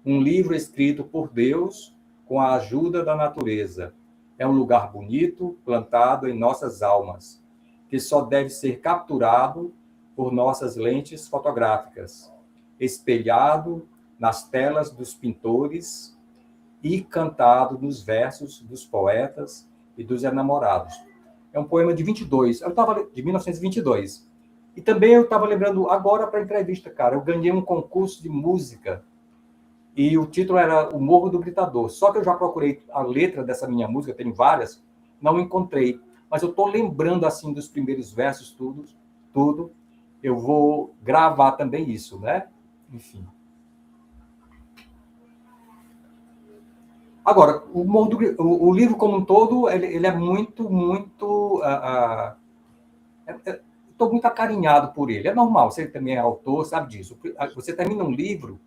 um livro escrito por Deus com a ajuda da natureza. É um lugar bonito, plantado em nossas almas, que só deve ser capturado por nossas lentes fotográficas. espelhado nas telas dos pintores e cantado nos versos dos poetas e dos enamorados. É um poema de 22, de 1922. E também eu estava lembrando agora para a entrevista, cara, eu ganhei um concurso de música e o título era O Morro do Gritador. Só que eu já procurei a letra dessa minha música, tenho várias, não encontrei. Mas eu estou lembrando, assim, dos primeiros versos, tudo. Eu vou gravar também isso, né? Enfim. Agora, o livro como um todo, ele é muito... Estou muito acarinhado por ele. É normal, você também é autor, sabe disso. Você termina um livro,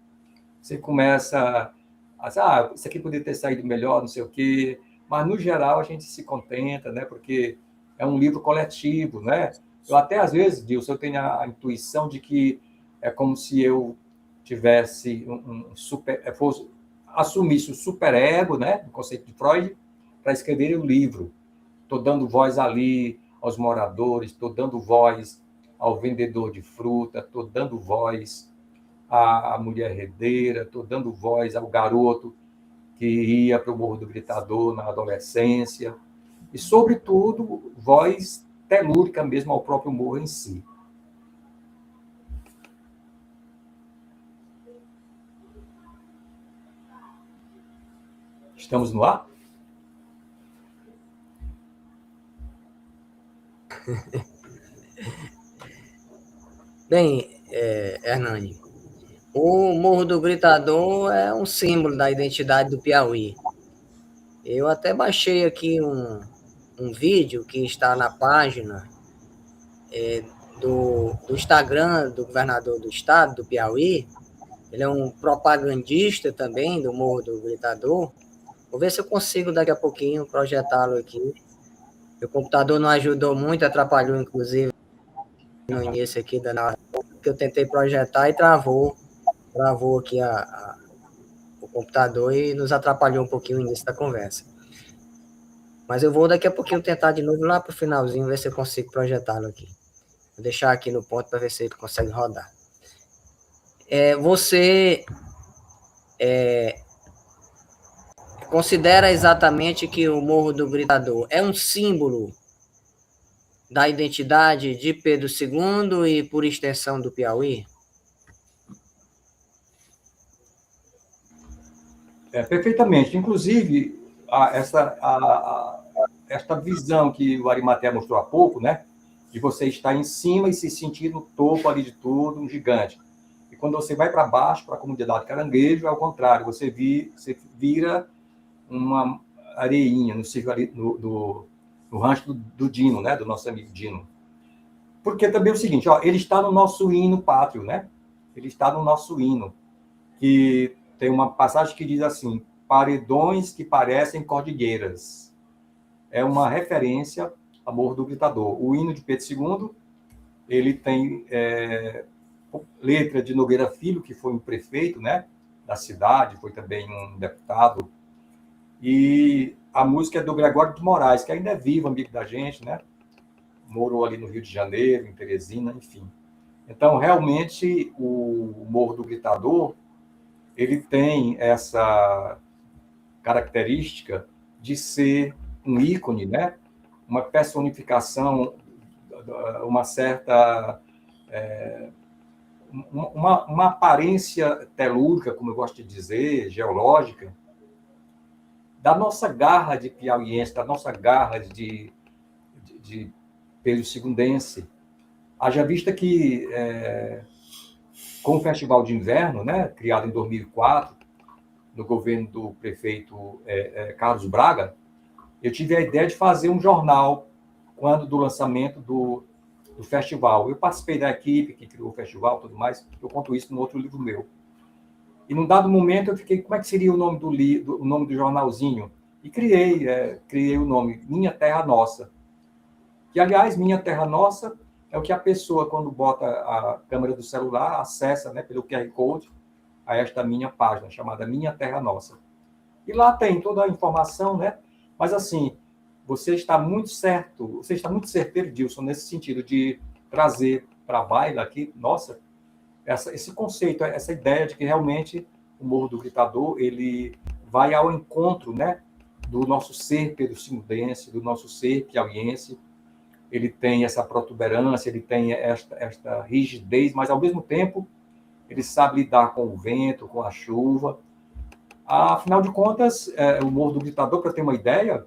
você começa a dizer, isso aqui poderia ter saído melhor, não sei o quê. Mas, no geral, a gente se contenta, né? Porque é um livro coletivo, né? Eu até, às vezes, Dilson, eu tenho a intuição de que é como se eu tivesse assumisse o superego, né? O conceito de Freud, para escrever o livro. Estou dando voz ali aos moradores, estou dando voz ao vendedor de fruta, estou dando voz à mulher herdeira, estou dando voz ao garoto que ia para o Morro do Gritador na adolescência, e, sobretudo, voz telúrica mesmo ao próprio morro em si. Estamos no ar? Bem, Hernani, o Morro do Gritador é um símbolo da identidade do Piauí. Eu até baixei aqui um vídeo que está na página do Instagram do governador do estado, do Piauí. Ele é um propagandista também do Morro do Gritador. Vou ver se eu consigo daqui a pouquinho projetá-lo aqui. Meu computador não ajudou muito, atrapalhou inclusive no início aqui da narração, que eu tentei projetar e travou aqui o computador e nos atrapalhou um pouquinho o início da conversa. Mas eu vou daqui a pouquinho tentar de novo lá para o finalzinho, ver se eu consigo projetá-lo aqui. Vou deixar aqui no ponto para ver se ele consegue rodar. Você considera exatamente que o Morro do Gritador é um símbolo da identidade de Pedro II e, por extensão, do Piauí? Perfeitamente. Inclusive, esta visão que o Arimatea mostrou há pouco, né? De você estar em cima e se sentir no topo ali de tudo, um gigante. E quando você vai para baixo, para a comunidade Caranguejo, é o contrário. Você vira uma areinha no rancho do Dino, né? Do nosso amigo Dino. Porque também é o seguinte, ele está no nosso hino pátrio, né? Ele está no nosso hino, que tem uma passagem que diz assim: paredões que parecem cordilheiras. É uma referência ao Morro do Gritador. O hino de Pedro II, ele tem letra de Nogueira Filho, que foi um prefeito, né, da cidade, foi também um deputado, e a música é do Gregório de Moraes, que ainda é vivo, amigo da gente, né? Morou ali no Rio de Janeiro, em Teresina, enfim. Então, realmente, o Morro do Gritador, ele tem essa característica de ser um ícone, né? Uma personificação, uma certa... uma aparência telúrica, como eu gosto de dizer, geológica, da nossa garra de piauiense, da nossa garra de Pedro Segundense. Haja vista que, com o Festival de Inverno, né, criado em 2004, no governo do prefeito Carlos Braga, eu tive a ideia de fazer um jornal quando do lançamento do festival. Eu participei da equipe que criou o festival e tudo mais, eu conto isso no outro livro meu. E num dado momento eu fiquei, como é que seria o nome o nome do jornalzinho? E criei o nome Minha Terra Nossa. Que, aliás, Minha Terra Nossa é o que a pessoa, quando bota a câmera do celular, acessa, né, pelo QR Code a esta minha página, chamada Minha Terra Nossa. E lá tem toda a informação, né? Mas, assim, você está muito certeiro, Dilson, nesse sentido de trazer para a baila aqui, nossa, esse conceito, essa ideia de que realmente o Morro do Gritador ele vai ao encontro, né, do nosso ser perucinudense, do nosso ser piauiense. Ele tem essa protuberância, ele tem esta rigidez, mas, ao mesmo tempo, ele sabe lidar com o vento, com a chuva. Afinal de contas, o Morro do Gritador, para ter uma ideia,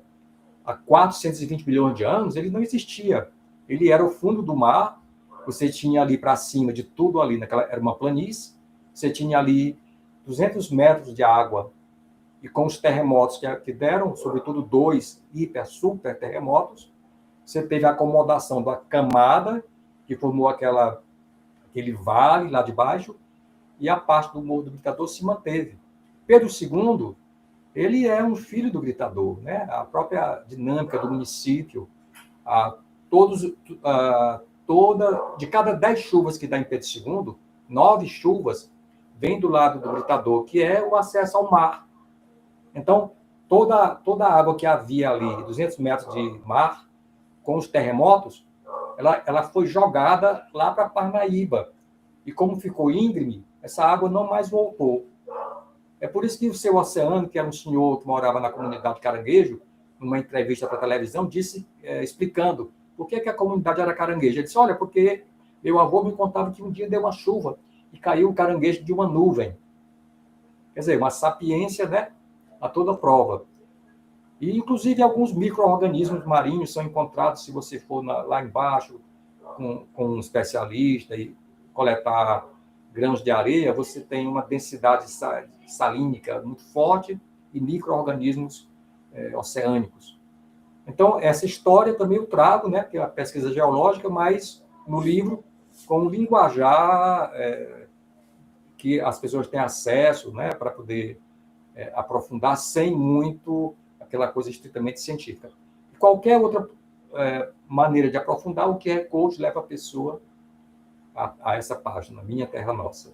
há 420 milhões de anos, ele não existia. Ele era o fundo do mar, você tinha ali para cima de tudo ali, era uma planície, você tinha ali 200 metros de água, e com os terremotos que deram, sobretudo 2 super terremotos, você teve a acomodação da camada, que formou aquele vale lá de baixo, e a parte do Morro do Gritador se manteve. Pedro II, ele é um filho do Gritador, né? A própria dinâmica do município, de cada 10 chuvas que dá em Pedro II, 9 chuvas vêm do lado do Gritador, que é o acesso ao mar. Então, toda a água que havia ali, 200 metros de mar, com os terremotos, ela foi jogada lá para Parnaíba. E como ficou íngreme, essa água não mais voltou. É por isso que o seu Oceano, que era um senhor que morava na comunidade Caranguejo, numa entrevista para a televisão, disse, explicando por que a comunidade era caranguejo. Ele disse, olha, porque meu avô me contava que um dia deu uma chuva e caiu o caranguejo de uma nuvem. Quer dizer, uma sapiência, né, a toda prova. E, inclusive, alguns micro-organismos marinhos são encontrados, se você for lá embaixo, com um especialista e coletar grãos de areia, você tem uma densidade salínica muito forte e micro-organismos oceânicos. Então, essa história também eu trago, né, que é a pesquisa geológica, mas no livro com um linguajar que as pessoas têm acesso, né, para poder aprofundar sem muito aquela coisa estritamente científica. Qualquer outra maneira de aprofundar, o QR Code leva a pessoa a essa página, Minha Terra Nossa.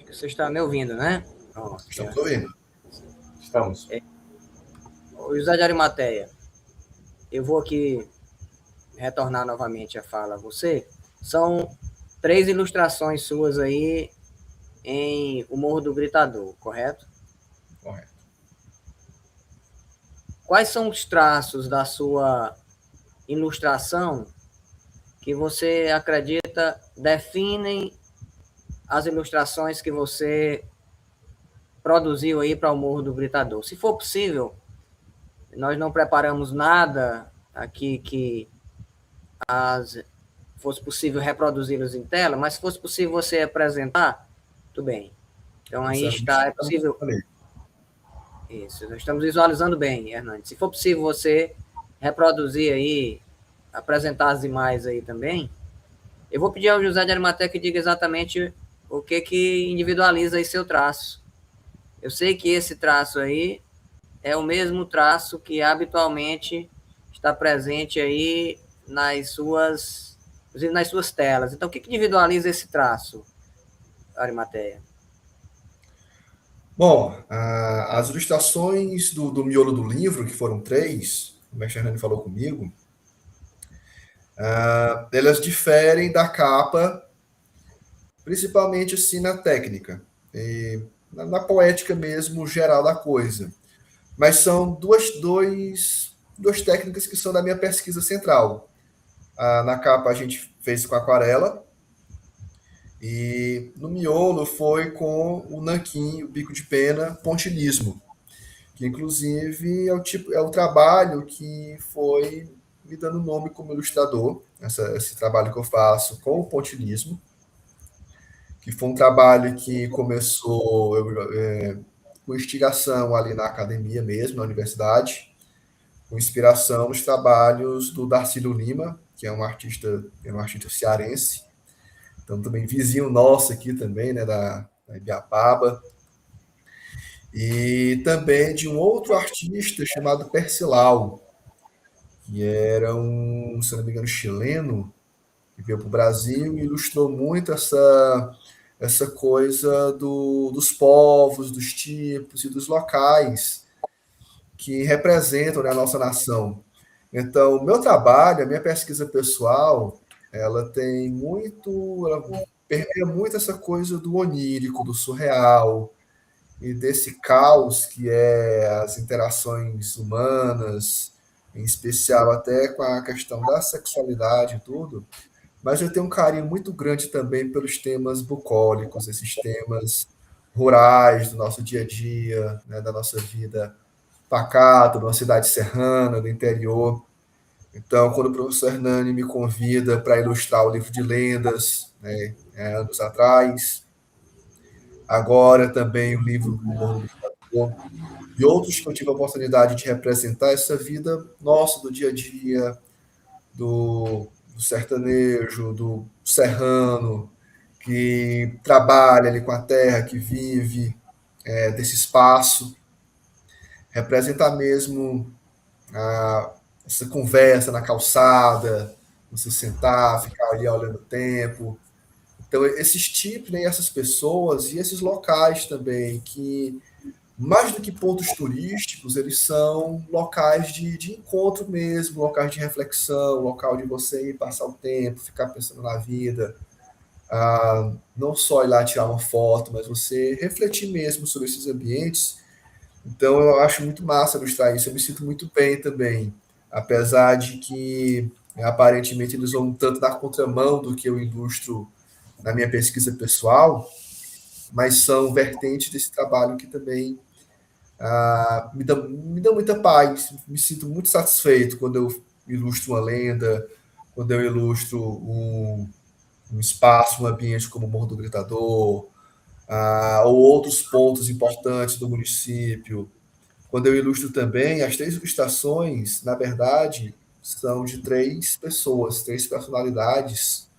Você está me ouvindo, né? Estamos ouvindo. Estamos. O José de Arimateia, eu vou aqui retornar novamente a fala a você. São 3 ilustrações suas aí em O Morro do Gritador, correto? Correto. Quais são os traços da sua ilustração que você acredita definem as ilustrações que você produziu aí para O Morro do Gritador? Se for possível, nós não preparamos nada aqui que fosse possível reproduzi-los em tela, mas se fosse possível você apresentar, tudo bem. Então aí é possível. Isso, nós estamos visualizando bem, Hernandes. Se for possível você reproduzir aí, apresentar as imagens aí também, eu vou pedir ao José de Arimateia que diga exatamente o que individualiza aí seu traço. Eu sei que esse traço aí é o mesmo traço que habitualmente está presente aí nas suas telas. Então, o que individualiza esse traço, Arimateia? Bom, as ilustrações do miolo do livro, que foram 3, o mestre Hernani falou comigo, elas diferem da capa, principalmente assim na técnica, e na poética mesmo geral da coisa. Mas são duas técnicas que são da minha pesquisa central. Na capa a gente fez com aquarela, e no miolo foi com o nanquim, o bico de pena, pontilhismo, que inclusive é o trabalho que foi me dando nome como ilustrador, esse trabalho que eu faço com o pontilhismo, que foi um trabalho que começou com instigação ali na academia mesmo, na universidade, com inspiração nos trabalhos do Darcílio Lima, que é um artista cearense, então também vizinho nosso aqui também, né, da Ibiapaba, e também de um outro artista chamado Percilau, que era se não me engano, chileno, que veio para o Brasil e ilustrou muito essa coisa dos povos, dos tipos e dos locais que representam, né, a nossa nação. Então, o meu trabalho, a minha pesquisa pessoal, ela permeia muito essa coisa do onírico, do surreal, e desse caos que é as interações humanas, em especial até com a questão da sexualidade e tudo, mas eu tenho um carinho muito grande também pelos temas bucólicos, esses temas rurais do nosso dia a dia, né, da nossa vida pacata, numa cidade serrana, do interior. Então, quando o professor Hernani me convida para ilustrar o livro de lendas, né, anos atrás, agora também o livro O Morro do Ditador, e outros que eu tive a oportunidade de representar essa vida nossa, do dia a dia, do sertanejo, do serrano, que trabalha ali com a terra, que vive desse espaço, representar mesmo essa conversa na calçada, você sentar, ficar ali olhando o tempo. Então, esses tipos, né, essas pessoas e esses locais também, que mais do que pontos turísticos, eles são locais de encontro mesmo, locais de reflexão, local de você ir passar o tempo, ficar pensando na vida, não só ir lá tirar uma foto, mas você refletir mesmo sobre esses ambientes. Então eu acho muito massa ilustrar isso, eu me sinto muito bem também, apesar de que aparentemente eles vão um tanto na contramão do que eu ilustro na minha pesquisa pessoal, mas são vertentes desse trabalho que também me dá muita paz, me sinto muito satisfeito quando eu ilustro uma lenda, quando eu ilustro um espaço, um ambiente como o Morro do Gritador, ou outros pontos importantes do município. Quando eu ilustro também, as três ilustrações, na verdade, são de três pessoas, três personalidades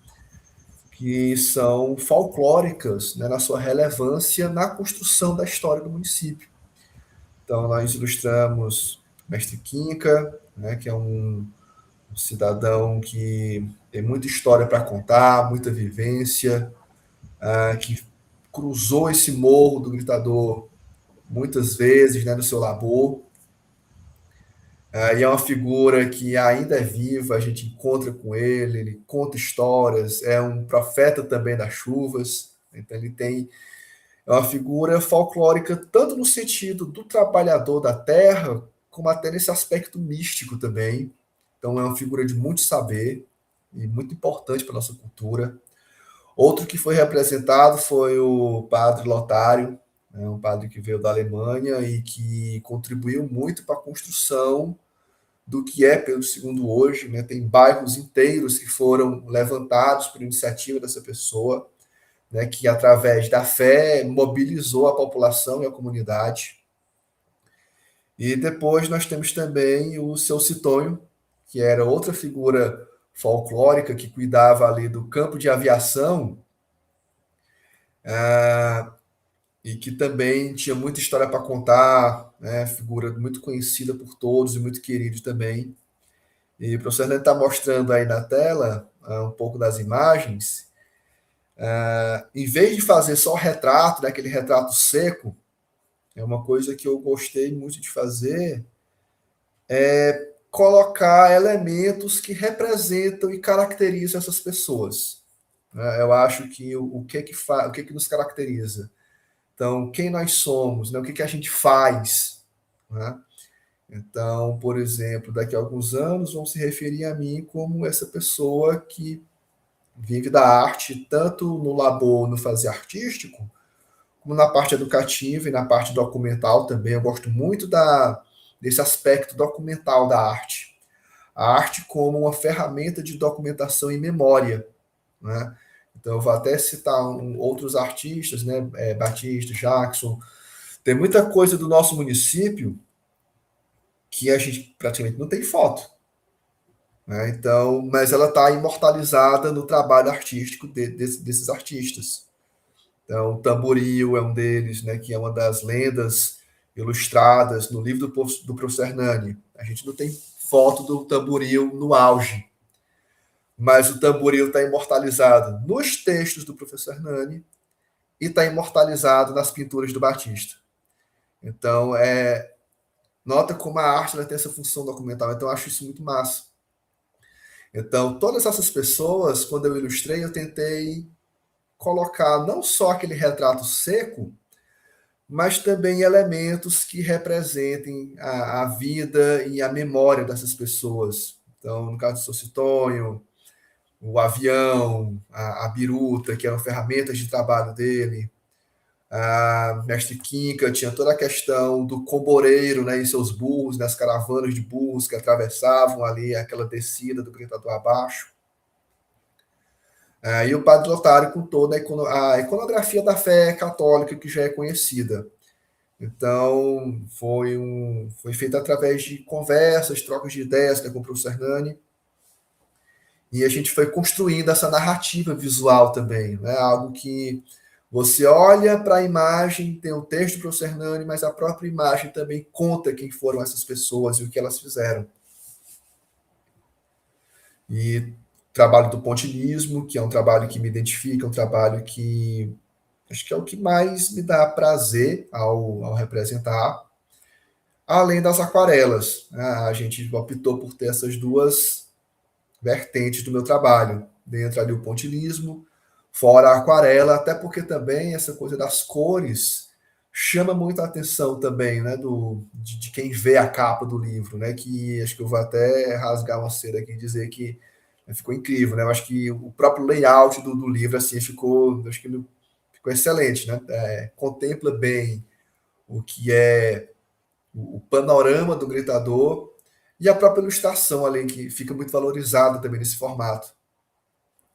que são folclóricas, né, na sua relevância na construção da história do município. Então, nós ilustramos Mestre Quinca, né, que é um cidadão que tem muita história para contar, muita vivência, que cruzou esse morro do Gritador muitas vezes, né, no seu labor. E é uma figura que ainda é viva, a gente encontra com ele, ele conta histórias, é um profeta também das chuvas, então é uma figura folclórica tanto no sentido do trabalhador da terra, como até nesse aspecto místico também. Então é uma figura de muito saber e muito importante para a nossa cultura. Outro que foi representado foi o padre Lotário, né, um padre que veio da Alemanha e que contribuiu muito para a construção do que é Pedro II hoje, né? Tem bairros inteiros que foram levantados por iniciativa dessa pessoa, né? Que através da fé mobilizou a população e a comunidade. E depois nós temos também o seu Citonho, que era outra figura folclórica que cuidava ali do campo de aviação, e que também tinha muita história para contar, né? Figura muito conhecida por todos e muito querido também. E o professor Hernani está mostrando aí na tela um pouco das imagens. Em vez de fazer só retrato, né, aquele retrato seco, é uma coisa que eu gostei muito de fazer, colocar elementos que representam e caracterizam essas pessoas. Eu acho que o que nos caracteriza. Então, quem nós somos, né, o que a gente faz. Né? Então, por exemplo, daqui a alguns anos vão se referir a mim como essa pessoa que vive da arte, tanto no labor, no fazer artístico, como na parte educativa e na parte documental também. Eu gosto muito desse aspecto documental da arte. A arte como uma ferramenta de documentação e memória. Né? Então, eu vou até citar outros artistas, né? Batista, Jackson. Tem muita coisa do nosso município que a gente praticamente não tem foto. Né? Então, mas ela está imortalizada no trabalho artístico desses artistas. Então, o Tamboril é um deles, né, que é uma das lendas ilustradas no livro do professor Hernani. A gente não tem foto do Tamboril no auge, mas o Tamboril está imortalizado nos textos do professor Hernani e está imortalizado nas pinturas do Batista. Então, nota como a arte ela tem essa função documental. Então, eu acho isso muito massa. Então, todas essas pessoas, quando eu ilustrei, eu tentei colocar não só aquele retrato seco, mas também elementos que representem a vida e a memória dessas pessoas. Então, no caso do Socitonho, o avião, a biruta, que eram ferramentas de trabalho dele, a Mestre Quinca tinha toda a questão do comboreiro, né, e seus burros, nas caravanas de burros que atravessavam ali aquela descida do Gritador abaixo. E o Padre Lotário com toda a iconografia da fé católica que já é conhecida. Então, foi feito através de conversas, trocas de ideias com o professor Hernani, e a gente foi construindo essa narrativa visual também, né? Algo que você olha para a imagem, tem o texto do professor Hernani, mas a própria imagem também conta quem foram essas pessoas e o que elas fizeram. E trabalho do pontilhismo, que é um trabalho que me identifica, um trabalho que acho que é o que mais me dá prazer ao representar, além das aquarelas. A gente optou por ter essas duas vertentes do meu trabalho, dentro ali o pontilhismo, fora a aquarela, até porque também essa coisa das cores chama muita atenção também, né, de quem vê a capa do livro, né, que acho que eu vou até rasgar uma seda aqui e dizer que ficou incrível, né, eu acho que o próprio layout do livro, assim, ficou excelente, né, contempla bem o que é o panorama do Gritador e a própria ilustração ali, que fica muito valorizada também nesse formato.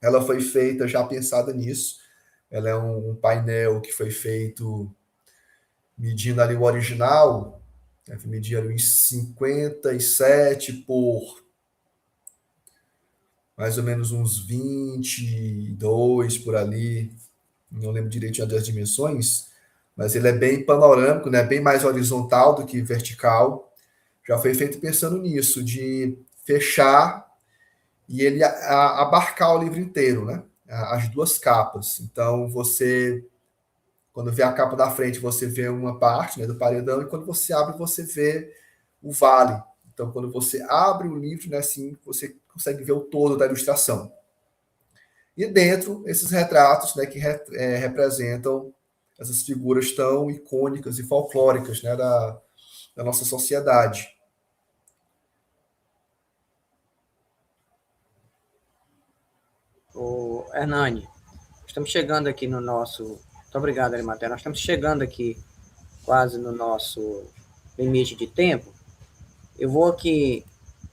Ela foi feita já pensada nisso. Ela é um painel que foi feito medindo ali o original, né, medir ali uns 57 por mais ou menos uns 22 por ali, não lembro direitinho das dimensões, mas ele é bem panorâmico, né, bem mais horizontal do que vertical. Já foi feito pensando nisso, de fechar e ele abarcar o livro inteiro, né? As duas capas. Então, você, quando vê a capa da frente, você vê uma parte, né, do paredão, e quando você abre, você vê o vale. Então, quando você abre o livro, né, assim, você consegue ver o todo da ilustração. E dentro, esses retratos, né, que representam essas figuras tão icônicas e folclóricas, né, da nossa sociedade. O Hernani, estamos chegando aqui no nosso... Muito obrigado, Arimatea. Nós estamos chegando aqui quase no nosso limite de tempo. Eu vou aqui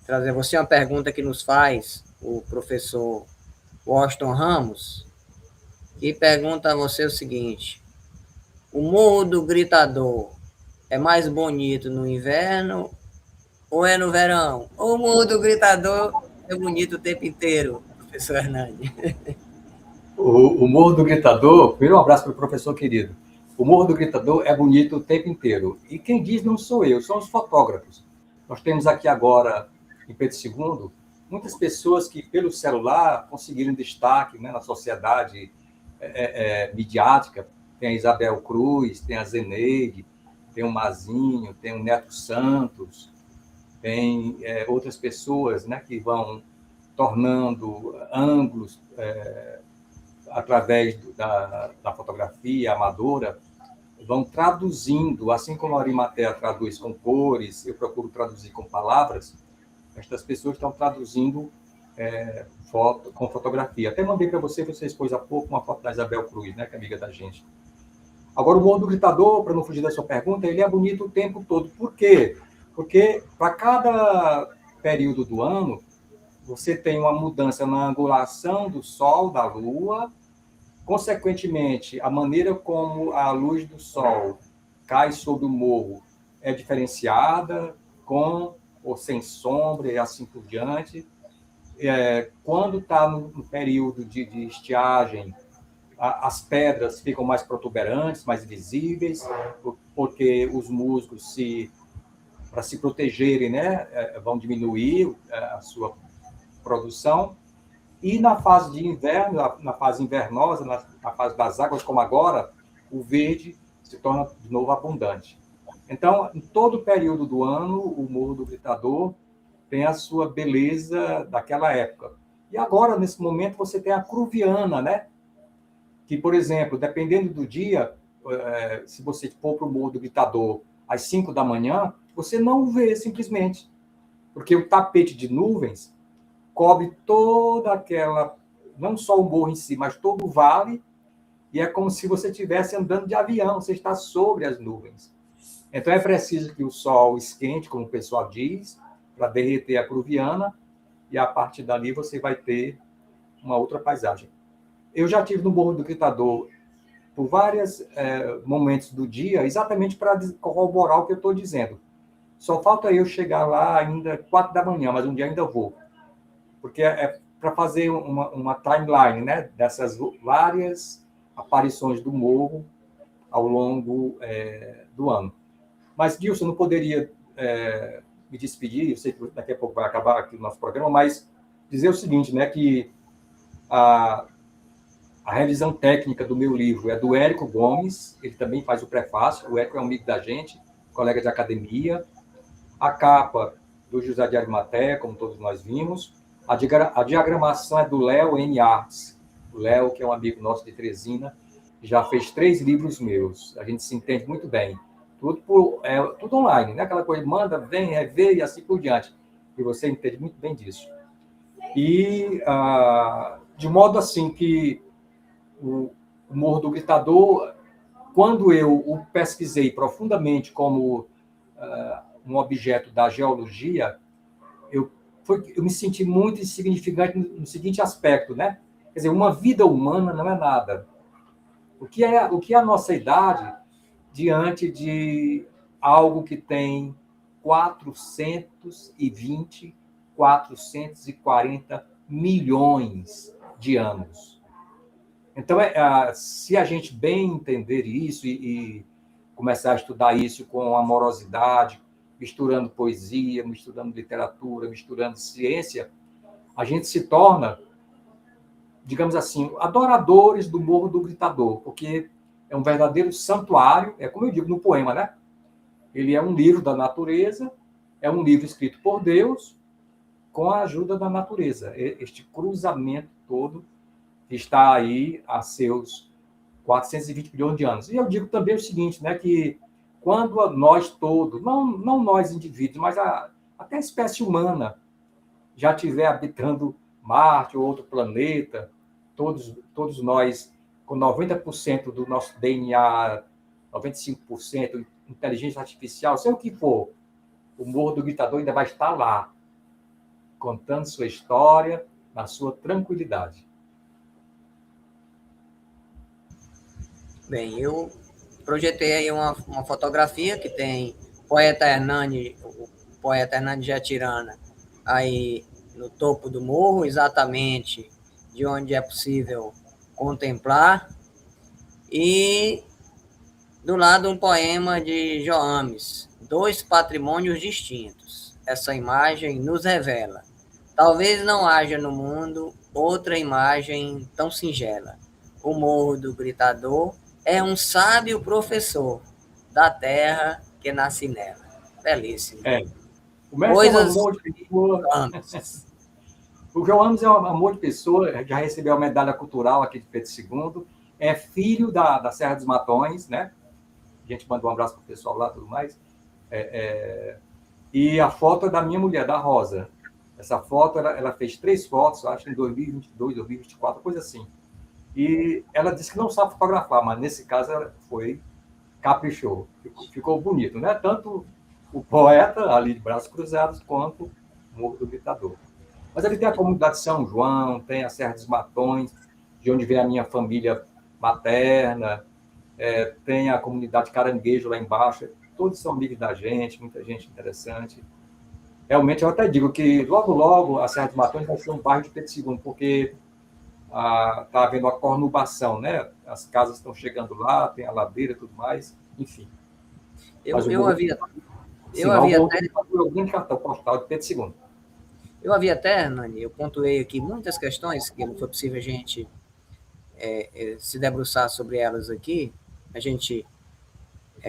trazer a você uma pergunta que nos faz o professor Washington Ramos, que pergunta a você o seguinte: o Morro do Gritador é mais bonito no inverno ou é no verão? O Morro do Gritador é bonito o tempo inteiro, professor Hernani? O Morro do Gritador, primeiro um abraço para o professor querido. O Morro do Gritador é bonito o tempo inteiro. E quem diz não sou eu, são os fotógrafos. Nós temos aqui agora, em Pedro II, muitas pessoas que, pelo celular, conseguiram destaque, né, na sociedade midiática. Tem a Isabel Cruz, tem a Zeneide, tem o Mazinho, tem o Neto Santos, tem outras pessoas, né, que vão tornando ângulos através da fotografia amadora, vão traduzindo, assim como a Arimatea traduz com cores, eu procuro traduzir com palavras, estas pessoas estão traduzindo foto com fotografia. Até mandei para você expôs há pouco uma foto da Isabel Cruz, né, que é amiga da gente. Agora, o Morro do Gritador, para não fugir da sua pergunta, ele é bonito o tempo todo. Por quê? Porque para cada período do ano, você tem uma mudança na angulação do Sol, da Lua. Consequentemente, a maneira como a luz do Sol cai sobre o morro é diferenciada, com ou sem sombra e assim por diante. Quando está no período de estiagem, as pedras ficam mais protuberantes, mais visíveis, porque os musgos, para se protegerem, né, vão diminuir a sua produção. E na fase de inverno, na fase invernosa, na fase das águas, como agora, o verde se torna de novo abundante. Então, em todo o período do ano, o Morro do Gritador tem a sua beleza daquela época. E agora, nesse momento, você tem a Cruviana, né? Que, por exemplo, dependendo do dia, se você for para o Morro do Gritador às 5 da manhã, você não vê simplesmente, porque o tapete de nuvens cobre toda aquela, não só o morro em si, mas todo o vale, e é como se você estivesse andando de avião, você está sobre as nuvens. Então é preciso que o sol esquente, como o pessoal diz, para derreter a Cruviana, e a partir dali você vai ter uma outra paisagem. Eu já estive no Morro do Gritador por vários momentos do dia, exatamente para corroborar o que eu estou dizendo. Só falta eu chegar lá ainda 4 da manhã, mas um dia ainda vou. Porque é para fazer uma timeline, né, dessas várias aparições do morro ao longo do ano. Mas, Gilson, não poderia me despedir, eu sei que daqui a pouco vai acabar aqui o nosso programa, mas dizer o seguinte, né, que a revisão técnica do meu livro é do Érico Gomes, ele também faz o prefácio, o Érico é um amigo da gente, colega de academia. A capa do José de Arimateia, como todos nós vimos. A diagramação é do Léo N. Arts. O Léo, que é um amigo nosso de Teresina, já fez 3 livros meus. A gente se entende muito bem. Tudo online, né? Aquela coisa, manda, vem, revê e assim por diante. E você entende muito bem disso. E de modo assim que o Morro do Gritador, quando eu o pesquisei profundamente como um objeto da geologia, eu me senti muito insignificante no seguinte aspecto, né? Quer dizer, uma vida humana não é nada. O que é a nossa idade diante de algo que tem 420, 440 milhões de anos? Então, se a gente bem entender isso e começar a estudar isso com amorosidade, misturando poesia, misturando literatura, misturando ciência, a gente se torna, digamos assim, adoradores do Morro do Gritador, porque é um verdadeiro santuário, é como eu digo no poema, né? Ele é um livro da natureza, é um livro escrito por Deus, com a ajuda da natureza. Este cruzamento todo está aí há seus 420 milhões de anos. E eu digo também o seguinte, né, que quando nós todos, não nós indivíduos, mas até a espécie humana já estiver habitando Marte ou outro planeta, todos nós com 90% do nosso DNA, 95% inteligência artificial, seja o que for, o Morro do Gritador ainda vai estar lá, contando sua história na sua tranquilidade. Bem, eu projetei aí uma fotografia que tem o poeta Hernani Jatirana aí no topo do morro, exatamente de onde é possível contemplar, e do lado um poema de Joames, Dois Patrimônios Distintos. Essa imagem nos revela: talvez não haja no mundo outra imagem tão singela. O Morro do Gritador é um sábio professor da terra que nasce nela. Belíssimo. O mestre é um amor de pessoa. O Joames é um amor de pessoa, já recebeu a medalha cultural aqui de Pedro II, é filho da Serra dos Matões, né? A gente mandou um abraço para o pessoal lá e tudo mais. E a foto é da minha mulher, da Rosa. Essa foto, ela fez 3 fotos, acho, em 2022, 2024, coisa assim. E ela disse que não sabe fotografar, mas nesse caso ela caprichou. Ficou bonito, né? Tanto o poeta ali de braços cruzados, quanto o Morro do Gritador. Mas ele tem a comunidade de São João, tem a Serra dos Matões, de onde vem a minha família materna, tem a comunidade Caranguejo lá embaixo, todos são amigos da gente, muita gente interessante. Realmente, eu até digo que logo, logo, a Serra dos Matões vai ser um bairro de Pedro II, porque está havendo uma conurbação, né? As casas estão chegando lá, tem a ladeira e tudo mais, enfim. Eu havia até o grande cartão postal de Pedro II. Eu havia até, Hernani, eu pontuei aqui muitas questões que não foi possível a gente se debruçar sobre elas aqui, a gente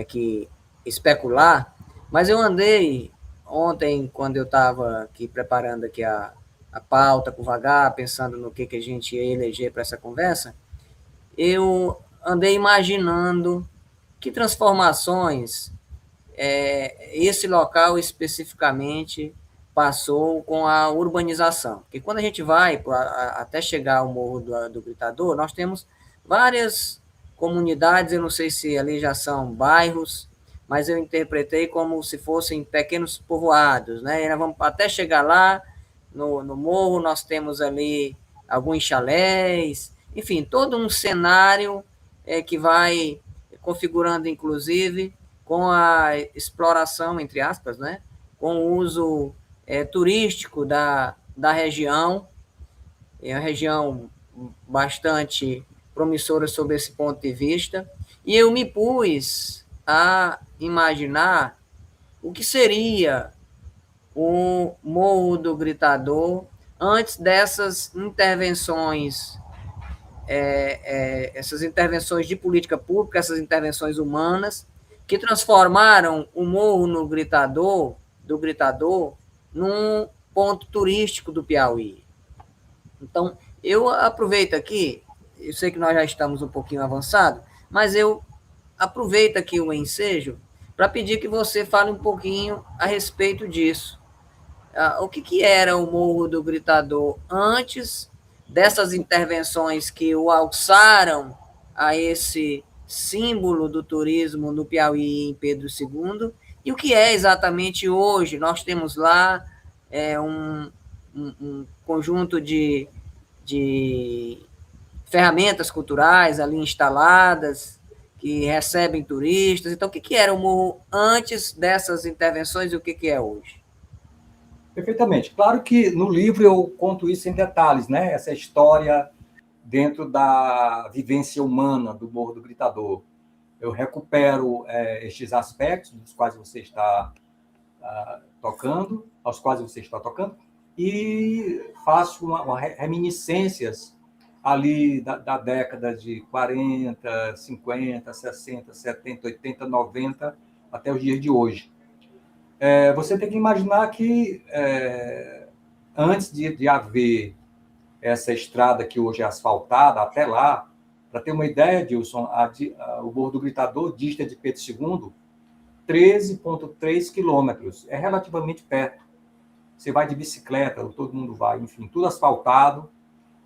que especular, mas eu andei ontem, quando eu estava aqui preparando aqui a pauta com o Vagar, pensando no que a gente ia eleger para essa conversa, eu andei imaginando que transformações esse local especificamente passou com a urbanização. Porque quando a gente vai até chegar ao Morro do Gritador, nós temos várias comunidades, eu não sei se ali já são bairros, mas eu interpretei como se fossem pequenos povoados, né? E nós vamos até chegar lá, no morro, nós temos ali alguns chalés, enfim, todo um cenário que vai configurando, inclusive, com a exploração, entre aspas, né? Com o uso turístico da região. É uma região bastante promissora sob esse ponto de vista. E eu me pus a imaginar o que seria o Morro do Gritador antes dessas intervenções, essas intervenções de política pública, essas intervenções humanas, que transformaram o Morro do Gritador, num ponto turístico do Piauí. Então, eu aproveito aqui, eu sei que nós já estamos um pouquinho avançados, mas eu aproveito aqui o ensejo para pedir que você fale um pouquinho a respeito disso. O que era o Morro do Gritador antes dessas intervenções que o alçaram a esse símbolo do turismo no Piauí em Pedro II, e o que é exatamente hoje. Nós temos lá um conjunto de ferramentas culturais ali instaladas, que recebem turistas. Então, o que era o morro antes dessas intervenções e o que é hoje? Perfeitamente. Claro que no livro eu conto isso em detalhes, né? Essa história dentro da vivência humana do Morro do Gritador. Eu recupero estes aspectos dos quais você está tocando, aos quais você está tocando, e faço reminiscências ali da década de 40, 50, 60, 70, 80, 90, até os dias de hoje. Você tem que imaginar que antes de haver essa estrada que hoje é asfaltada, até lá, para ter uma ideia, Dilson, o Morro do Gritador dista de Pedro II 13,3 quilômetros. É relativamente perto. Você vai de bicicleta, todo mundo vai, enfim, tudo asfaltado,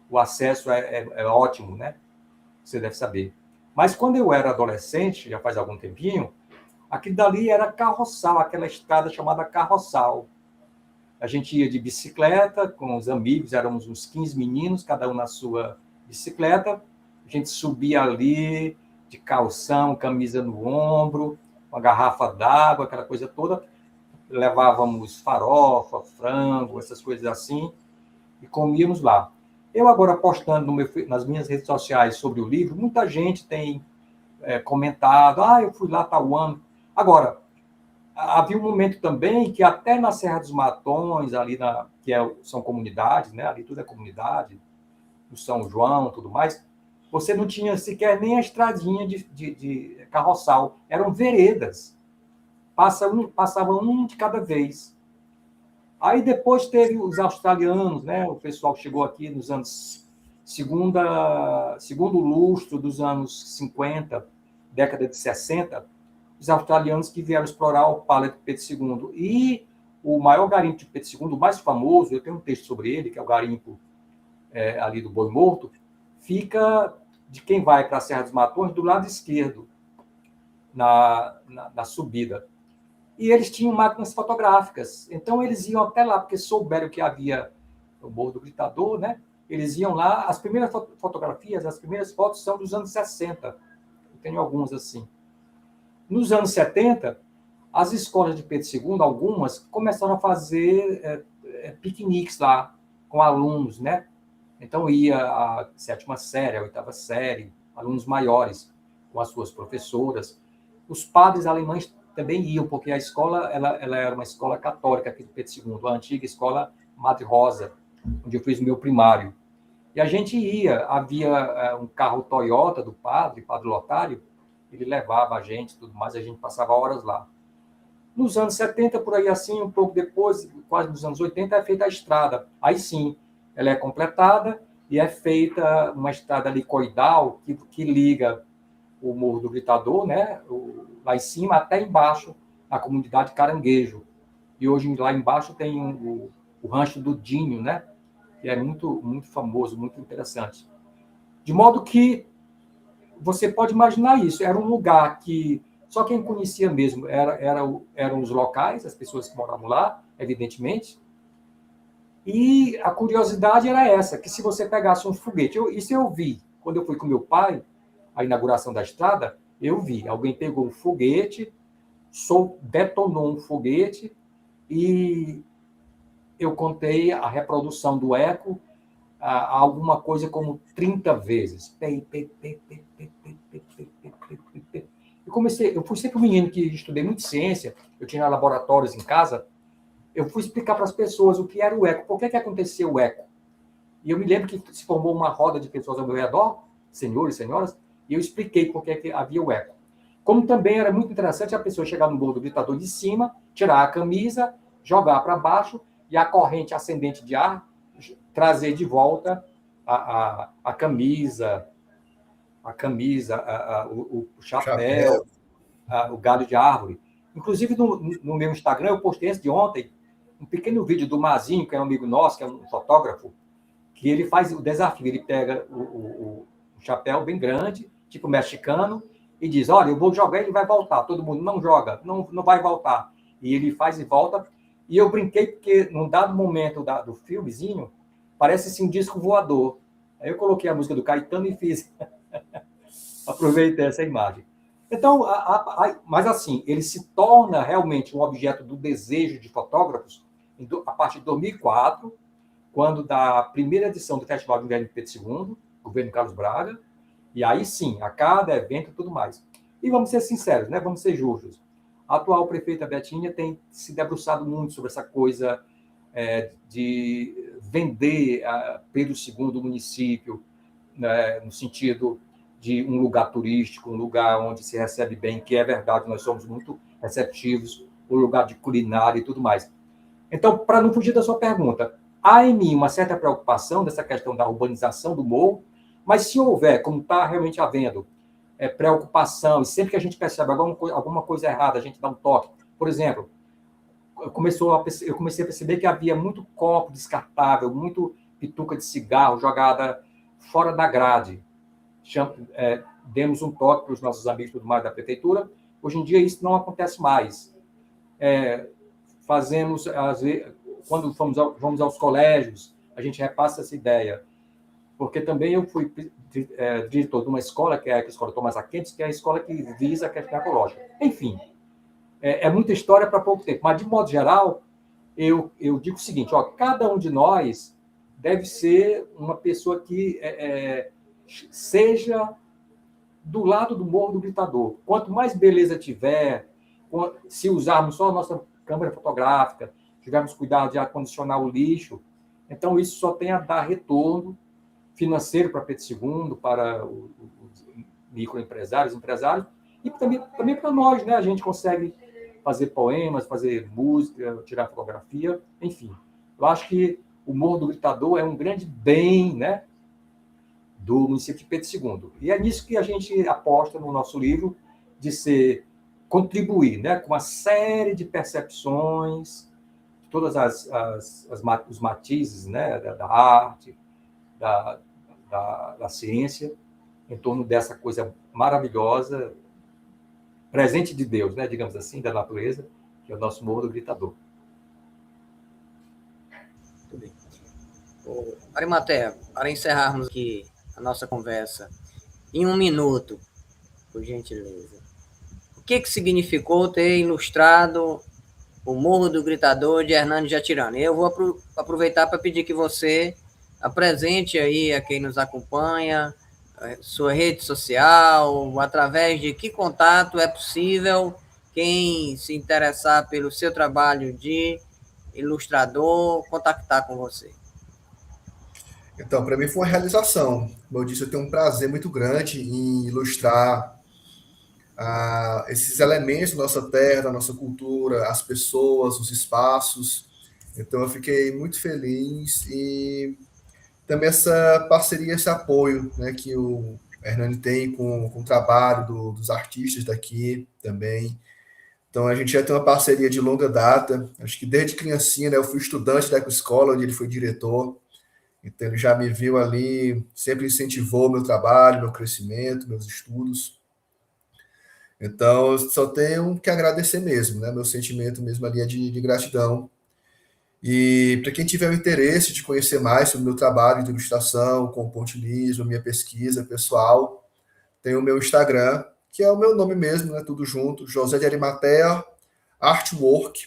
o acesso é ótimo, né? Você deve saber. Mas quando eu era adolescente, já faz algum tempinho, aquilo dali era carroçal, aquela estrada chamada carroçal. A gente ia de bicicleta com os amigos, éramos uns 15 meninos, cada um na sua bicicleta. A gente subia ali de calção, camisa no ombro, uma garrafa d'água, aquela coisa toda. Levávamos farofa, frango, essas coisas assim, e comíamos lá. Eu agora postando nas minhas redes sociais sobre o livro, muita gente tem comentado, eu fui lá tal ano. Agora, havia um momento também que até na Serra dos Matões, ali são comunidades, né? Ali tudo é comunidade, o São João, tudo mais, você não tinha sequer nem a estradinha de carroçal, eram veredas. Passava um de cada vez. Aí depois teve os australianos, né? O pessoal chegou aqui nos anos segundo lustro dos anos 50, década de 60, os australianos que vieram explorar o Palha de Pedro II. E o maior garimpo de Pedro II, o mais famoso, eu tenho um texto sobre ele, que é o garimpo ali do Boi Morto, fica de quem vai para a Serra dos Matões do lado esquerdo, na subida. E eles tinham máquinas fotográficas. Então, eles iam até lá, porque souberam que havia o Morro do Gritador, né? Eles iam lá. As primeiras fotografias, as primeiras fotos são dos anos 60. Eu tenho alguns assim. Nos anos 70, as escolas de Pedro II, algumas, começaram a fazer piqueniques lá, com alunos, né? Então, ia a 7ª série, a 8ª série, alunos maiores, com as suas professoras. Os padres alemães também iam, porque a escola ela era uma escola católica aqui de Pedro II, a antiga escola Madre Rosa, onde eu fiz o meu primário. E a gente ia, havia um carro Toyota do Padre Lotário, ele levava a gente, tudo mais, a gente passava horas lá. Nos anos 70, por aí assim, um pouco depois, quase nos anos 80, é feita a estrada. Aí sim, ela é completada e é feita uma estrada helicoidal que liga o Morro do Gritador, né, lá em cima até embaixo, a comunidade Caranguejo. E hoje lá embaixo tem o Rancho do Dinho, né, que é muito, muito famoso, muito interessante. De modo que você pode imaginar isso, era um lugar que só quem conhecia mesmo eram os locais, as pessoas que moravam lá, evidentemente. E a curiosidade era essa, que se você pegasse um foguete, isso eu vi, quando eu fui com meu pai, a inauguração da estrada, eu vi, alguém pegou um foguete, detonou um foguete, e eu contei a reprodução do eco alguma coisa como 30 vezes. Eu fui sempre um menino que estudei muito ciência, eu tinha laboratórios em casa, eu fui explicar para as pessoas o que era o eco, por que aconteceu o eco. E eu me lembro que se formou uma roda de pessoas ao meu redor, senhores e senhoras, e eu expliquei por que havia o eco. Como também era muito interessante a pessoa chegar no Morro do Gritador de cima, tirar a camisa, jogar para baixo, e a corrente ascendente de ar trazer de volta a camisa, o chapéu, o galho de árvore. Inclusive, no meu Instagram, eu postei antes de ontem um pequeno vídeo do Mazinho, que é um amigo nosso, que é um fotógrafo, que ele faz o desafio. Ele pega o chapéu bem grande, tipo mexicano, e diz, olha, eu vou jogar e ele vai voltar. Todo mundo, não joga, não vai voltar. E ele faz e volta. E eu brinquei porque, num dado momento do filmezinho, parece-se um disco voador. Aí eu coloquei a música do Caetano e fiz. Aproveitei essa imagem. Então, mas assim, ele se torna realmente um objeto do desejo de fotógrafos a partir de 2004, quando da primeira edição do Festival de Inverno de Pedro II, governo Carlos Braga, e aí sim, a cada evento e tudo mais. E vamos ser sinceros, né? Vamos ser justos. A atual prefeita Betinha tem se debruçado muito sobre essa coisa de vender Pedro II do município, né, no sentido de um lugar turístico, um lugar onde se recebe bem, que é verdade, nós somos muito receptivos, um lugar de culinária e tudo mais. Então, para não fugir da sua pergunta, há em mim uma certa preocupação dessa questão da urbanização do morro, mas se houver, como está realmente havendo, preocupação, e sempre que a gente percebe alguma coisa errada, a gente dá um toque. Por exemplo, eu comecei a perceber que havia muito copo descartável, muito pituca de cigarro jogada fora da grade. Demos um toque para os nossos amigos tudo mais da prefeitura. Hoje em dia isso não acontece mais. Fazemos, às vezes, quando vamos aos colégios, a gente repassa essa ideia. Porque também eu fui diretor de uma escola, que é a Escola Tomás A. Kempis, que é a escola que visa a questão ecológica. Enfim, é muita história para pouco tempo. Mas, de modo geral, eu digo o seguinte, cada um de nós deve ser uma pessoa que seja do lado do Morro do Gritador. Quanto mais beleza tiver, se usarmos só a nossa câmera fotográfica, tivermos cuidado de acondicionar o lixo, então isso só tem a dar retorno financeiro para Pedro II, para os microempresários, empresários, e também para nós, né? A gente consegue fazer poemas, fazer música, tirar fotografia, enfim. Eu acho que o Morro do Gritador é um grande bem, né, do município de Pedro II. E é nisso que a gente aposta no nosso livro, de contribuir, né, com uma série de percepções, todas os matizes, né, da arte, da ciência, em torno dessa coisa maravilhosa, presente de Deus, né, digamos assim, da natureza, que é o nosso Morro do Gritador. Tudo bem. Arimatea, para encerrarmos aqui a nossa conversa, em 1 minuto, por gentileza, o que significou ter ilustrado o Morro do Gritador de Hernani Jatirana? Eu vou aproveitar para pedir que você apresente aí a quem nos acompanha, sua rede social, através de que contato é possível quem se interessar pelo seu trabalho de ilustrador contactar com você. Então, para mim foi uma realização. Como eu disse, eu tenho um prazer muito grande em ilustrar esses elementos da nossa terra, da nossa cultura, as pessoas, os espaços. Então, eu fiquei muito feliz e também essa parceria, esse apoio, né, que o Hernani tem com o trabalho dos artistas daqui também. Então, a gente já tem uma parceria de longa data. Acho que desde criancinha, né, eu fui estudante da Ecoescola, onde ele foi diretor. Então, ele já me viu ali, sempre incentivou meu trabalho, meu crescimento, meus estudos. Então, eu só tenho que agradecer mesmo, né? Meu sentimento mesmo ali é de gratidão. E para quem tiver o interesse de conhecer mais sobre o meu trabalho de ilustração, com pontilismo, minha pesquisa pessoal, tem o meu Instagram, que é o meu nome mesmo, né? Tudo junto, José de Arimatea Artwork.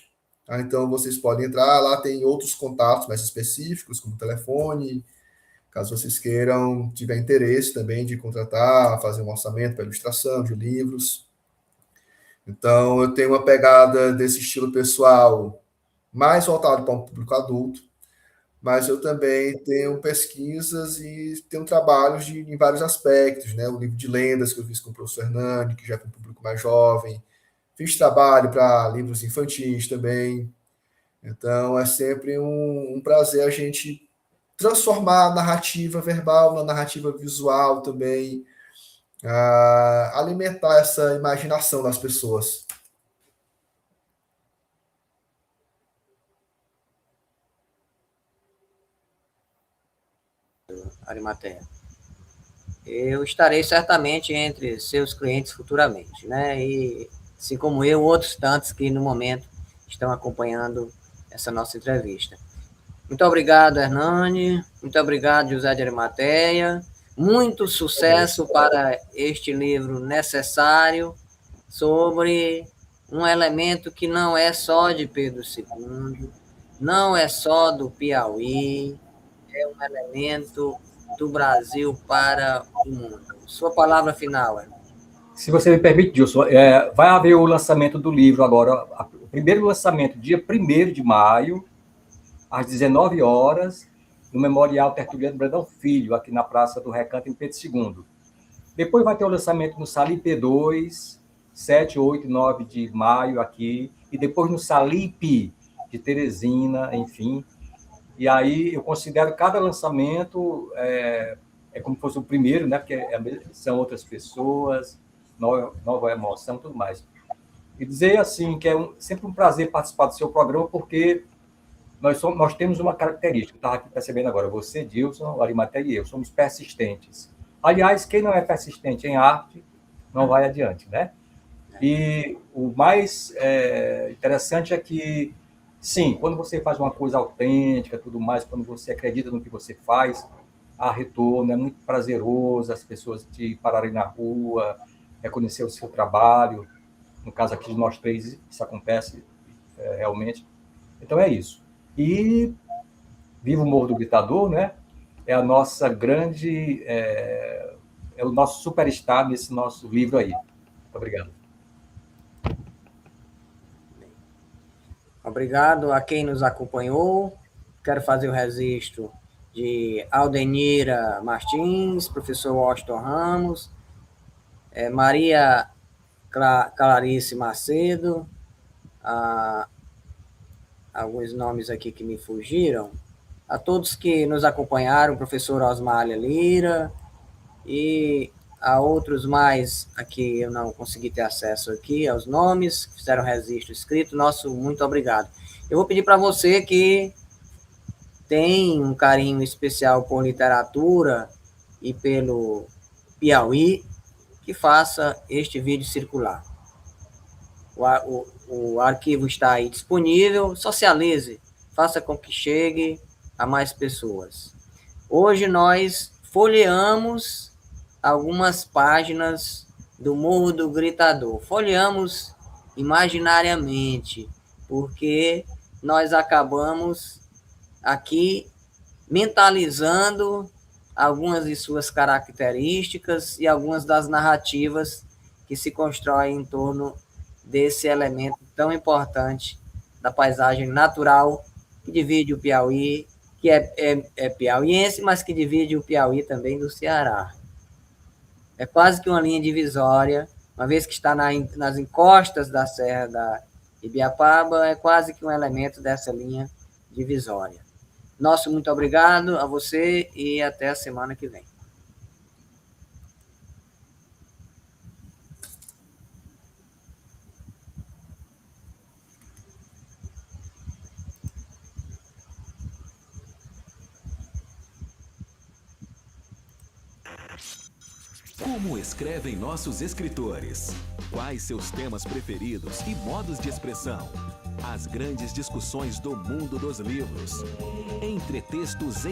Então vocês podem entrar, lá tem outros contatos mais específicos, como telefone, caso vocês queiram, tiver interesse também de contratar, fazer um orçamento para ilustração de livros. Então eu tenho uma pegada desse estilo pessoal mais voltado para um público adulto, mas eu também tenho pesquisas e tenho trabalhos em vários aspectos, né? O livro de lendas que eu fiz com o professor Hernani, que já é para um público mais jovem. Fiz trabalho para livros infantis também. Então, é sempre um prazer a gente transformar a narrativa verbal na narrativa visual também, alimentar essa imaginação das pessoas. Arimatea. Eu estarei certamente entre seus clientes futuramente, né? E, assim como eu, outros tantos que no momento estão acompanhando essa nossa entrevista. Muito obrigado, Hernani. Muito obrigado, José de Arimatea. Muito sucesso para este livro necessário sobre um elemento que não é só de Pedro II, não é só do Piauí, é um elemento do Brasil para o mundo. Sua palavra final, Hernani. Se você me permite, Gilson, vai haver o lançamento do livro agora, o primeiro lançamento, dia 1º de maio, às 19 horas, no Memorial Tertuliano Brandão Filho, aqui na Praça do Recanto, em Pedro II. Depois vai ter o lançamento no Salip 2, 7, 8 e 9 de maio aqui, e depois no Salip de Teresina, enfim. E aí eu considero cada lançamento como se fosse o primeiro, né? Porque são outras pessoas, nova emoção, tudo mais. E dizer assim que é sempre um prazer participar do seu programa, porque nós temos uma característica, estava aqui percebendo agora, você, Dilson, Arimatea e eu, somos persistentes. Aliás, quem não é persistente em arte, não vai adiante, né? E o mais interessante é que, sim, quando você faz uma coisa autêntica, tudo mais, quando você acredita no que você faz, há retorno, é muito prazeroso as pessoas te pararem na rua, reconhecer o seu trabalho. No caso aqui de nós três, isso acontece realmente. Então é isso. E Viva o Morro do Gritador, né? É a nossa grande... é o nosso superstar nesse nosso livro aí. Muito obrigado. Obrigado a quem nos acompanhou. Quero fazer o registro de Aldenira Martins, professor Washington Ramos, Maria Clarice Macedo, alguns nomes aqui que me fugiram, a todos que nos acompanharam, professor Osmália Lira, e a outros mais aqui eu não consegui ter acesso aqui aos nomes, que fizeram registro escrito, nosso muito obrigado. Eu vou pedir para você que tem um carinho especial por literatura e pelo Piauí, que faça este vídeo circular. O arquivo está aí disponível, socialize, faça com que chegue a mais pessoas. Hoje nós folheamos algumas páginas do Morro do Gritador. Folheamos imaginariamente, porque nós acabamos aqui mentalizando algumas de suas características e algumas das narrativas que se constroem em torno desse elemento tão importante da paisagem natural que divide o Piauí, que é piauiense, mas que divide o Piauí também do Ceará. É quase que uma linha divisória uma vez que está nas encostas da Serra da Ibiapaba, é quase que um elemento dessa linha divisória. Nosso muito obrigado a você e até a semana que vem. Como escrevem nossos escritores? Quais seus temas preferidos e modos de expressão? As grandes discussões do mundo dos livros. Entre textos,